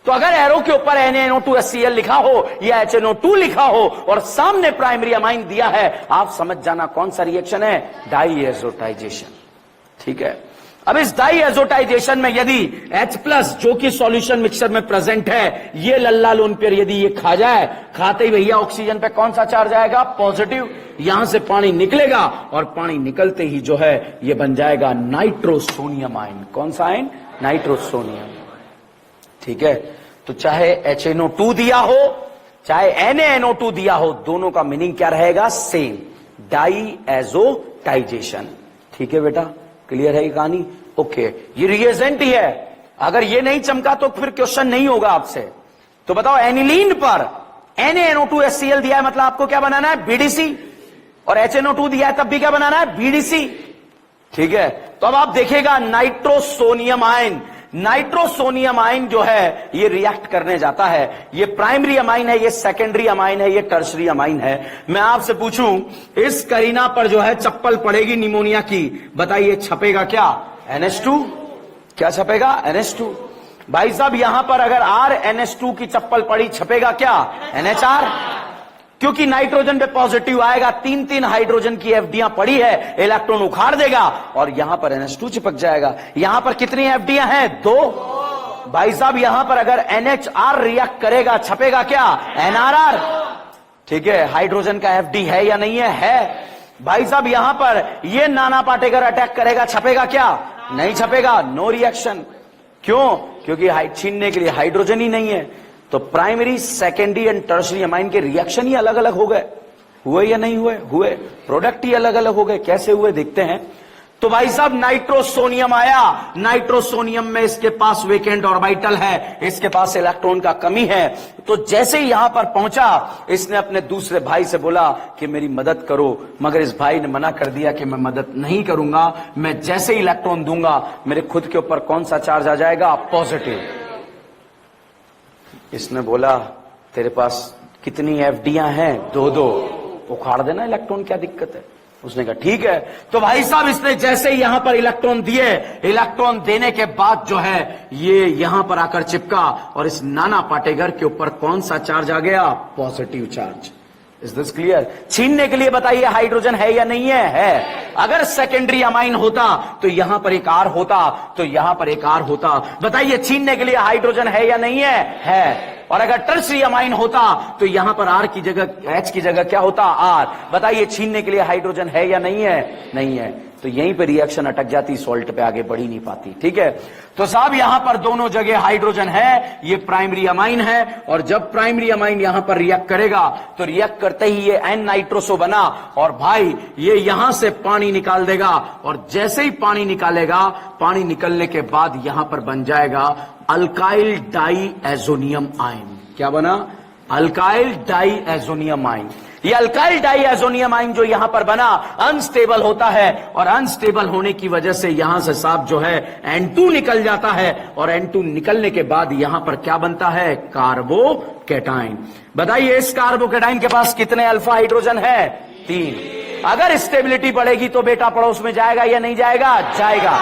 Speaker 1: तो अगर एरो के ऊपर NaNO2HCl लिखा हो या HNO2 लिखा हो और सामने प्राइमरी अमाइन दिया है, आप समझ जाना कौन सा रिएक्शन है? डाइएजोटाइजेशन। ठीक है, अब इस डाइएजोटाइजेशन में यदि H+ जो कि सॉल्यूशन मिक्सचर में प्रेजेंट है, ये लल्ला लोन पेयर यदि ये खा जाए, खाते ही भैया ऑक्सीजन पे कौन सा चार्ज आएगा? पॉजिटिव। यहां से पानी निकलेगा और पानी निकलते ही जो है ये बन जाएगा नाइट्रोसोनियम आयन। कौन सा आयन? नाइट्रोसोनियम। ठीक है, तो चाहे HNO2 दिया हो चाहे NaNO2 दिया हो, दोनों का मीनिंग क्या रहेगा? Same, diazotisation. ठीक है बेटा, क्लियर है ये कहानी? ओके, ये रिएजेंट ही है। अगर ये नहीं चमका तो फिर क्वेश्चन नहीं होगा आपसे। तो बताओ, एनिलीन पर NaNO2HCl दिया है, मतलब आपको क्या बनाना है? BDC। और HNO2 दिया है तब भी क्या बनाना है? BDC। ठीक है, तो अब आप देखिएगा नाइट्रोसोनियम आयन, नाइट्रोसोनियम आयन जो है ये रिएक्ट करने जाता है। ये प्राइमरी अमाइन है, ये सेकेंडरी अमाइन है, ये टर्शरी अमाइन है। मैं आपसे पूछूं, इस करीना पर जो है चप्पल पड़ेगी निमोनिया की, बताइए छपेगा क्या? NH2। क्या छपेगा? NH2। भाई साहब यहां पर अगर RNH2 की चप्पल पड़ी, छपेगा क्या? NHR। क्योंकि नाइट्रोजन पे पॉजिटिव आएगा, 3 हाइड्रोजन की एफडियां पड़ी है, इलेक्ट्रॉन उखाड़ देगा और यहां पर NH2 चिपक जाएगा। यहां पर कितनी एफडियां हैं? 2। भाई साहब यहां पर अगर NHR रिएक्ट करेगा, छपेगा क्या? NRR। ठीक है, हाइड्रोजन का एफडी है या नहीं है? है। भाई साहब यहां पर ये नाना पाटेकर अटैक करेगा, छपेगा क्या? नहीं छपेगा, नो रिएक्शन। क्यों? क्योंकि छीनने के लिए हाइड्रोजन ही नहीं है। तो primary, secondary and tertiary amine के रिएक्शन ही अलग अलग हो गए। हुए या नहीं हुए? हुए। प्रोडक्ट ही अलग अलग हो गए, कैसे हुए देखते हैं। तो भाई साहब नाइट्रोसोनियम आया, नाइट्रोसोनियम में इसके पास वेकेंट ऑर्बिटल है, इसके पास इलेक्ट्रॉन का कमी है। तो जैसे ही यहां पर पहुंचा, इसने अपने दूसरे भाई से बोला कि मेरी मदद करो, मगर इस भाई ने मना कर दिया कि मैं मदद नहीं करूंगा, मैं जैसे ही इलेक्ट्रॉन दूंगा मेरे खुद के ऊपर कौन सा चार्ज आ जाएगा? पॉजिटिव। इसने बोला तेरे पास कितनी एफडियां हैं? 2-2, उखाड़ देना इलेक्ट्रॉन, क्या दिक्कत है? उसने कहा ठीक है। तो भाई साहब इसने जैसे ही यहां पर इलेक्ट्रॉन दिए, इलेक्ट्रॉन देने के बाद जो है ये यहां पर आकर चिपका और इस नाना पाटेगर के ऊपर कौन सा चार्ज आ गया? Positive charge. Is this clear? छीनने के लिए बताइए हाइड्रोजन है या नहीं है? है। अगर सेकेंडरी अमाइन होता तो यहां पर एक आर होता, तो यहां पर एक आर होता। बताइए छीनने के लिए हाइड्रोजन है या नहीं है? है। और अगर टर्शियरी अमाइन होता तो यहां पर आर की जगह, एच की जगह क्या होता? आर। बताइए छीनने के लिए हाइड्रोजन है या नहीं है? नहीं है। तो यहीं पे रिएक्शन अटक जाती, सॉल्ट पे आगे बढ़ ही नहीं पाती। ठीक है, तो साहब यहां पर दोनों जगह हाइड्रोजन है, ये प्राइमरी अमाइन है, और जब प्राइमरी अमाइन यहां पर रिएक्ट करेगा तो रिएक्ट करते ही ये एन नाइट्रोसो बना, और भाई ये यहां से पानी निकाल देगा, और जैसे ही पानी निकालेगा, पानी निकलने के बाद यहां पर बन जाएगा अल्काइल डाई एजोनियम आयन। क्या बना? Alkyl diazonium ion. ये अल्काइल डाइएजोनियम आयन जो यहां पर बना अनस्टेबल होता है, और अनस्टेबल होने की वजह से यहां से साहब जो है N2 निकल जाता है, और N2 निकलने के बाद यहां पर क्या बनता है? कार्बोकैटायन। बताइए इस कार्बोकैटायन के पास कितने अल्फा हाइड्रोजन है? 3। अगर स्टेबिलिटी बढ़ेगी तो बेटा पड़ोस में जाएगा या नहीं जाएगा? जाएगा।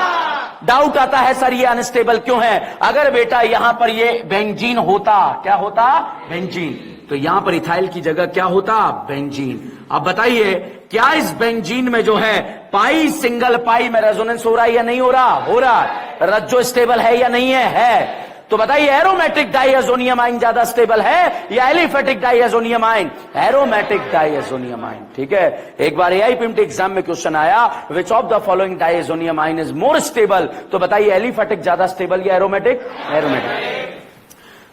Speaker 1: डाउट आता है सर ये अनस्टेबल क्यों है? अगर बेटा यहां पर ये बेंजीन होता, क्या होता? बेंजीन, तो यहां पर इथाइल की जगह क्या होता? बेंजीन। अब बताइए क्या इस बेंजीन में जो है पाई, सिंगल पाई में रेजोनेंस हो रहा है या नहीं हो रहा? हो रहा है। रज्जो स्टेबल है या नहीं है? है। तो बताइए एरोमेटिक डाइएजोनियम आयन ज्यादा स्टेबल है या aliphatic diazonium ion? Aromatic diazonium ion. ठीक है, एक बार एआईपीएमटी एग्जाम में क्वेश्चन आया, which of the following diazonium ion is more stable? तो बताइए एलिफेटिक ज्यादा स्टेबल या एरोमेटिक? एरोमेटिक।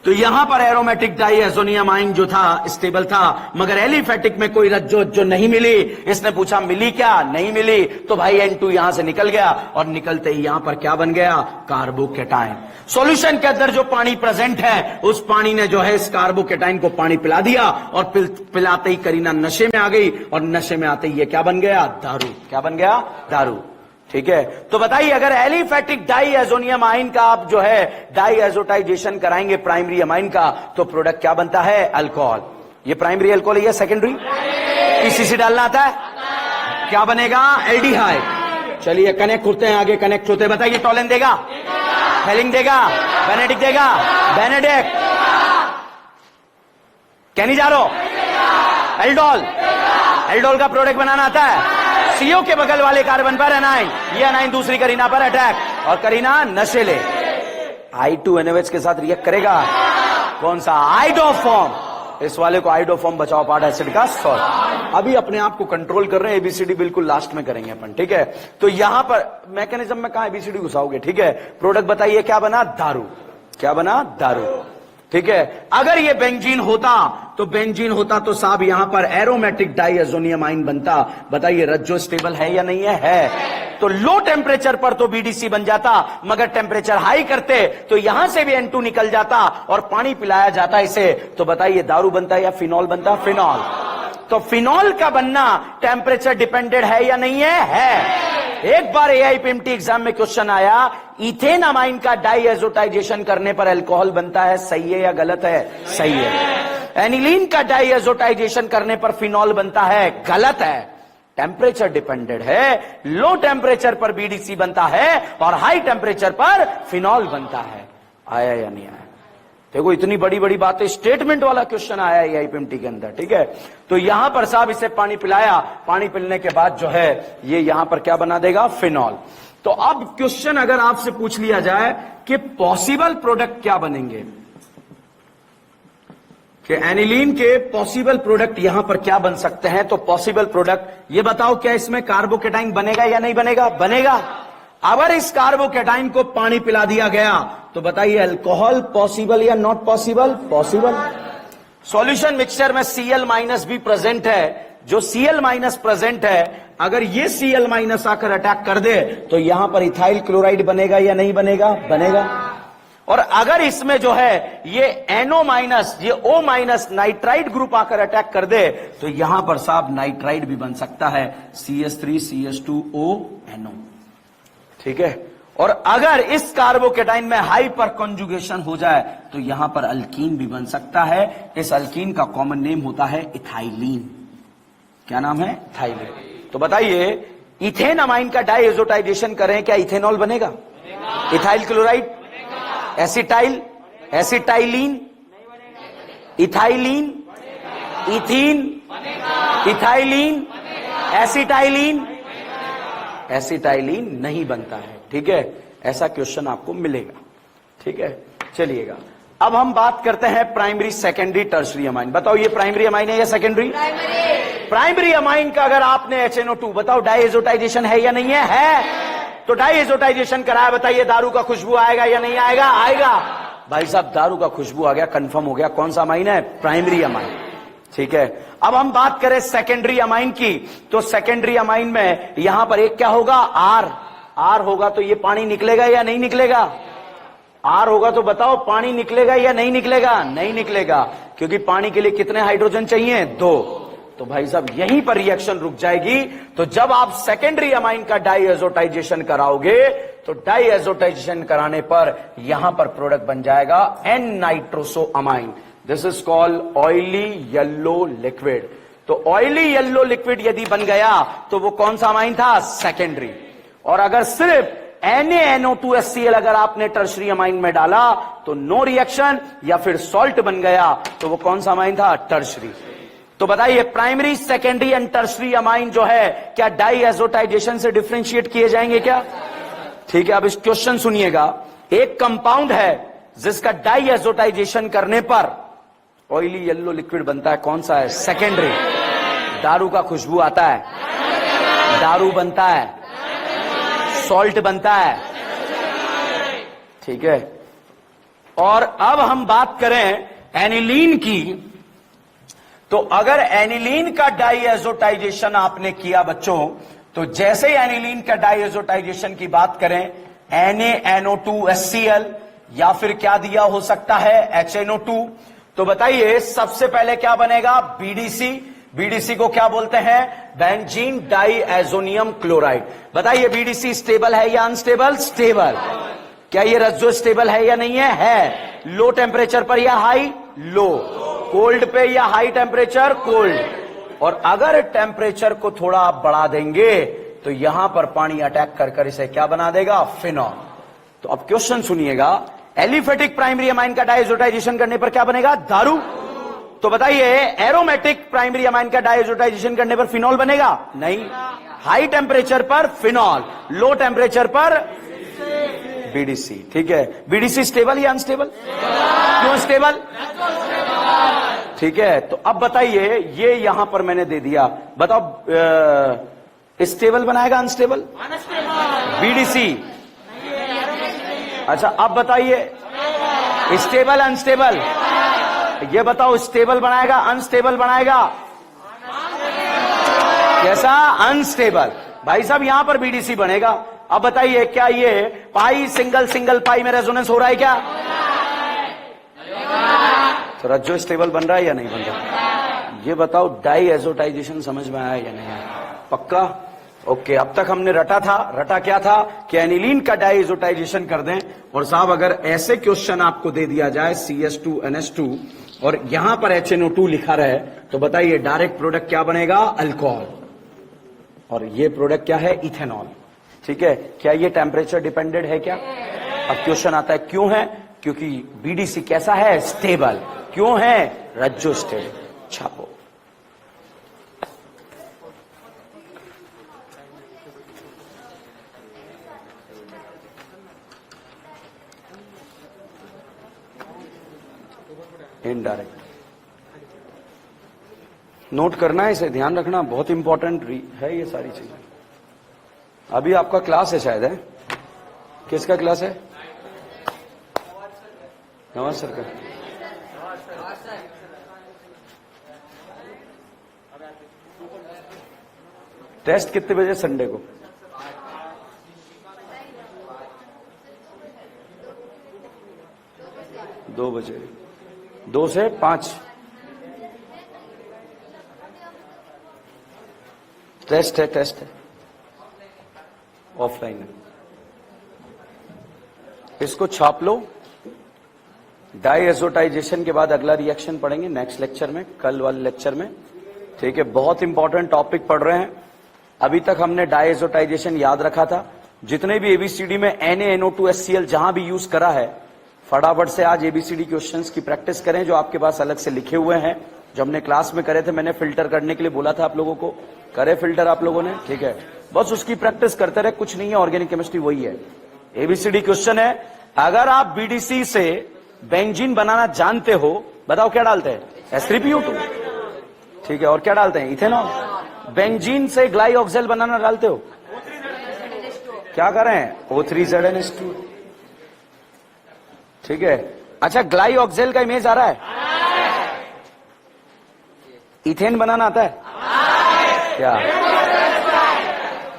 Speaker 1: तो यहां पर एरोमेटिक डाइएजोनियम आयन जो था स्टेबल था, मगर एलिफेटिक में कोई रज्जो नहीं मिली। इसने पूछा मिली क्या? नहीं मिली। तो भाई N2 यहां से निकल गया, और निकलते ही यहां पर क्या बन गया? कार्बोकैटायन। सॉल्यूशन के अंदर जो पानी प्रेजेंट है, उस पानी ने जो है इस कार्बोकैटायन को पानी पिला दिया, और पिलाते ही करीना नशे में आ गई, और नशे में आते ही ये क्या बन गया? दारू। क्या बन गया? दारू। ठीक है, तो बताइए अगर एलिफेटिक डाइएजोनियम आयन का आप जो है डाइएजोटाइजेशन कराएंगे प्राइमरी अमाइन का, तो प्रोडक्ट क्या बनता है? अल्कोहल। ये प्राइमरी अल्कोहल है या सेकेंडरी? पीसीसी डालना आता है? क्या बनेगा? एल्डिहाइड। चलिए कनेक्ट होते हैं, आगे कनेक्ट होते हैं। बताइए टोलेन देगा? हेलिंग देगा? बेनेडिक्ट देगा? बेनेडिक्ट। कैनिजारो? एल्डोल? एल्डोल का प्रोडक्ट बनाना आता है? सीओ के बगल वाले कार्बन पर एनाइन, ये एनाइन दूसरी करीना पर अटैक, और करीना नशेले। I2NOH के साथ रिएक्ट करेगा कौन सा? आइडोफॉर्म। इस वाले को आइडोफॉर्म बचाओ पार्ट एसिड का सॉल्ट। अभी अपने आप को कंट्रोल कर रहे हैं, एबीसीडी बिल्कुल लास्ट में करेंगे अपन। ठीक है, तो यहां पर मैकेनिज्म में कहां एबीसीडी घुसाओगे? ठीक है, प्रोडक्ट बताइए क्या बना? दारू। क्या बना? दारू। ठीक है, अगर ये बेंजीन होता तो साहब यहां पर एरोमेटिक डाइएजोनियम आयन बनता। बताइए रज्जो स्टेबल है या नहीं है? है। तो लो टेम्परेचर पर तो बीडीसी बन जाता, मगर टेम्परेचर हाई करते तो यहां से भी N2 निकल जाता और पानी पिलाया जाता इसे। तो बताइए दारू बनता या फिनॉल बनता? फिनॉल। तो फिनॉल का बनना टेम्परेचर डिपेंडेंट है या नहीं है? है। एक बार एआईपीएमटी एग्जाम में क्वेश्चन आया, इथेन अमाइन का डाइएजोटाइजेशन करने पर अल्कोहल बनता है, सही है या गलत है? सही है। एनिलीन का डाइएजोटाइजेशन करने पर फिनॉल बनता है, गलत है। टेम्परेचर डिपेंडेंट है, लो टेम्परेचर पर बीडीसी बनता है और हाई टेम्परेचर पर फिनॉल बनता है। आया या नहीं आया? देखो इतनी बड़ी बड़ी बातें, स्टेटमेंट वाला क्वेश्चन आया है आईपीएमटी के अंदर। ठीक है, तो यहां पर साहब इसे पानी पिलाया, पानी पिलने के बाद जो है ये यहां पर क्या बना देगा? फिनॉल। तो अब क्वेश्चन अगर आपसे पूछ लिया जाए कि पॉसिबल प्रोडक्ट क्या बनेंगे, कि एनिलीन के पॉसिबल प्रोडक्ट यहां पर क्या बन सकते हैं, तो पॉसिबल प्रोडक्ट ये बताओ, क्या इसमें कार्बोकैटायन बनेगा या नहीं बनेगा? बनेगा। अगर इस कार्बोकैटायन को पानी पिला दिया गया तो बताइए अल्कोहल पॉसिबल या not possible? Possible. Solution mixture में Cl- भी प्रेजेंट है, जो Cl माइनस प्रेजेंट है, अगर ये Cl माइनस आकर अटैक कर दे तो यहां पर इथाइल क्लोराइड बनेगा या नहीं बनेगा? बनेगा। और अगर इसमें जो है ये NO माइनस, ये O माइनस नाइट्राइड ग्रुप आकर अटैक कर दे तो यहां पर साहब नाइट्राइड भी बन सकता है, CH3CH2O ठीक है। और अगर इस कार्बोकेटाइन में हाइपर कॉन्जुगेशन हो जाए तो यहां पर अल्कीन भी बन सकता है। इस अल्कीन का कॉमन नेम होता है इथाइलिन। क्या नाम है? इथाइलिन। तो बताइए, इथेन अमाइन का डाइएजोटाइजेशन करें, क्या इथेनॉल बनेगा? Ethyl chloride, acetyl, acetylene, ethylene, ethene, ethylene, acetylene, acetylene नहीं बनता है। ठीक है, ऐसा क्वेश्चन आपको मिलेगा। ठीक है, चलिएगा अब हम बात करते हैं प्राइमरी, सेकेंडरी, टर्शरी अमाइन। बताओ ये प्राइमरी अमाइन है या सेकेंडरी? प्राइमरी अमाइन का अगर आपने HNO2, बताओ डाइएजोटाइजेशन है या नहीं है? है। तो डाइएजोटाइजेशन कराया, बताइए दारू का खुशबू आएगा या नहीं आएगा? आएगा। भाई साहब दारू का खुशबू आ गया, कंफर्म हो गया। कौन सा अमाइन है? Primary amine. ठीक है, अब हम बात करें सेकेंडरी अमाइन की, तो सेकेंडरी अमाइन में यहां पर एक क्या होगा? आर होगा, तो ये पानी निकलेगा या नहीं निकलेगा? आर होगा तो बताओ पानी निकलेगा या नहीं निकलेगा? नहीं निकलेगा, क्योंकि पानी के लिए कितने हाइड्रोजन चाहिए? 2। तो भाई साहब यहीं पर रिएक्शन रुक जाएगी। तो जब आप सेकेंडरी अमाइन का डाइएजोटाइजेशन कराओगे तो डाइएजोटाइजेशन कराने पर यहां पर प्रोडक्ट बन जाएगा N nitroso amine. This is called oily yellow liquid. तो ऑयली येलो लिक्विड यदि बन गया तो वो कौन सा अमाइन था? सेकेंडरी। और अगर सिर्फ NaNO2HCl अगर आपने टर्शरी अमाइन में डाला तो नो रिएक्शन, या फिर सॉल्ट बन गया तो वो कौन सा अमाइन था? टर्शरी। तो बताइए primary, secondary and tertiary amine जो है क्या डाइएजोटाइजेशन से डिफरेंशिएट किए जाएंगे क्या? ठीक है, अब इस क्वेश्चन सुनिएगा। एक कंपाउंड है जिसका डाइएजोटाइजेशन करने पर ऑयली येलो लिक्विड बनता है, कौन सा है? सेकेंडरी। दारू का खुशबू आता है, दारू बनता है, सॉल्ट बनता है। ठीक है, और अब हम बात करें एनिलीन की, तो अगर एनिलीन का डाइएजोटाइजेशन आपने किया बच्चों, तो जैसे ही एनिलीन का डाइएजोटाइजेशन की बात करें, NaNO2HCl या फिर क्या दिया हो सकता है? HNO2। तो बताइए सबसे पहले क्या बनेगा? BDC। BDC को क्या बोलते हैं? Benzene diazonium chloride. बताइए BDC स्टेबल है या अनस्टेबल? स्टेबल। क्या ये रज्जो स्टेबल है या नहीं है? है। लो टेम्परेचर पर या हाई? लो। कोल्ड पे या हाई टेम्परेचर? कोल्ड। और अगर टेम्परेचर को थोड़ा आप बढ़ा देंगे तो यहां पर पानी अटैक कर इसे क्या बना देगा? फिनॉल। तो अब क्वेश्चन सुनिएगा, एलिफेटिक प्राइमरी अमाइन का डाइएजोटाइजेशन करने पर क्या बनेगा? दारू। तो बताइए एरोमेटिक प्राइमरी अमाइन का डाइएजोटाइजेशन करने पर फिनॉल बनेगा? नहीं। हाई टेम्परेचर पर फिनॉल, लो टेम्परेचर पर BDC। ठीक है, BDC स्टेबल या अनस्टेबल? क्यों स्टेबल? ठीक है, तो अब बताइए ये यहां पर मैंने दे दिया, बताओ स्टेबल बनाएगा अनस्टेबल? BDC। अच्छा अब बताइए स्टेबल अनस्टेबल? ये बताओ स्टेबल बनाएगा अनस्टेबल बनाएगा? कैसा? अनस्टेबल। भाई साहब यहां पर BDC बनेगा। अब बताइए क्या ये पाई सिंगल पाई में रेजोनेंस हो रहा है क्या? तो रज्जो स्टेबल बन रहा है या नहीं बन रहा? ये बताओ डाइएजोटाइजेशन समझ में आया या नहीं आया? पक्का? ओके, अब तक हमने रटा क्या था कि एनिलीन का डाइएजोटाइजेशन कर दें, और साहब अगर ऐसे क्वेश्चन आपको दे दिया जाए CH2NH2 और यहां पर HNO2 लिखा रहे, तो बताइए डायरेक्ट प्रोडक्ट क्या बनेगा? अल्कोहल। और ये प्रोडक्ट क्या है? इथेनॉल। ठीक है, क्या ये टेम्परेचर डिपेंडेंट है क्या? अब क्वेश्चन आता है क्यों है? क्योंकि BDC कैसा है? स्टेबल। क्यों है? रज्जो स्टेबल। छापो। इनडायरेक्ट नोट करना है, इसे ध्यान रखना, बहुत इंपॉर्टेंट है ये सारी चीजें। अभी आपका क्लास है शायद, है? किसका क्लास है? नवाज सर का। टेस्ट कितने बजे संडे को? 2 बजे, 2 से 5 टेस्ट है, ऑफलाइन है। इसको छाप लो। डाइएजोटाइजेशन के बाद अगला रिएक्शन पढ़ेंगे नेक्स्ट लेक्चर में, कल वाले लेक्चर में। ठीक है, बहुत इंपॉर्टेंट टॉपिक पढ़ रहे हैं। अभी तक हमने डाइएजोटाइजेशन याद रखा था। जितने भी एबीसीडी में NaNO2HCl जहां भी यूज करा है, फटाफट से आज एबीसीडी क्वेश्चंस की प्रैक्टिस करें जो आपके पास अलग से लिखे हुए हैं, जो हमने क्लास में करे थे। मैंने फिल्टर करने के लिए बोला था आप लोगों को, करे फिल्टर आप लोगों ने? ठीक है, बस उसकी प्रैक्टिस करते रहे, कुछ नहीं है। ऑर्गेनिक केमिस्ट्री वही है। एबीसीडी क्वेश्चन है, अगर आप बीडीसी से बेंजीन बनाना जानते हो, बताओ क्या डालते हैं? S3PO2। ठीक है, और क्या डालते हैं? इथेनॉल। बेंजीन से ग्लाइऑक्सेल बनाना डालते हो, क्या कर रहे हैं? O3ZNH2। ठीक है, अच्छा ग्लाइऑक्सेल का इमेज आ रहा है? इथेन बनाना आता है? क्या?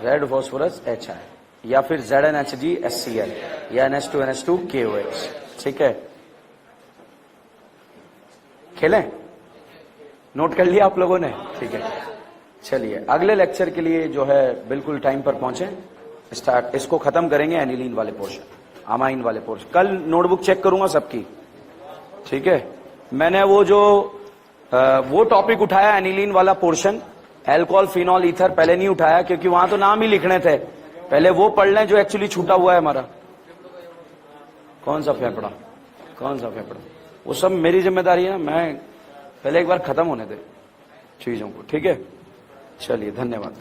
Speaker 1: रेड फॉस्फोरस HI या फिर ZNHGHCl या NH2NH2KOH। ठीक है, खेलें? नोट कर लिया आप लोगों ने? ठीक है, चलिए अगले लेक्चर के लिए जो है बिल्कुल टाइम पर पहुंचे। स्टार्ट, इसको खत्म करेंगे एनिलीन वाले पोर्शन, अमाइन वाले पोर्शन। कल नोटबुक चेक करूंगा सबकी। ठीक है, मैंने वो टॉपिक उठाया एनिलीन वाला पोर्शन, एल्कोहल फिनॉल ईथर पहले नहीं उठाया क्योंकि वहां तो नाम ही लिखने थे। पहले वो पढ़ लें जो एक्चुअली छूटा हुआ है हमारा। कौन सा फेफड़ा? वो सब मेरी जिम्मेदारी है ना, मैं पहले एक बार खत्म होने दे चीजों को। ठीक है, चलिए धन्यवाद।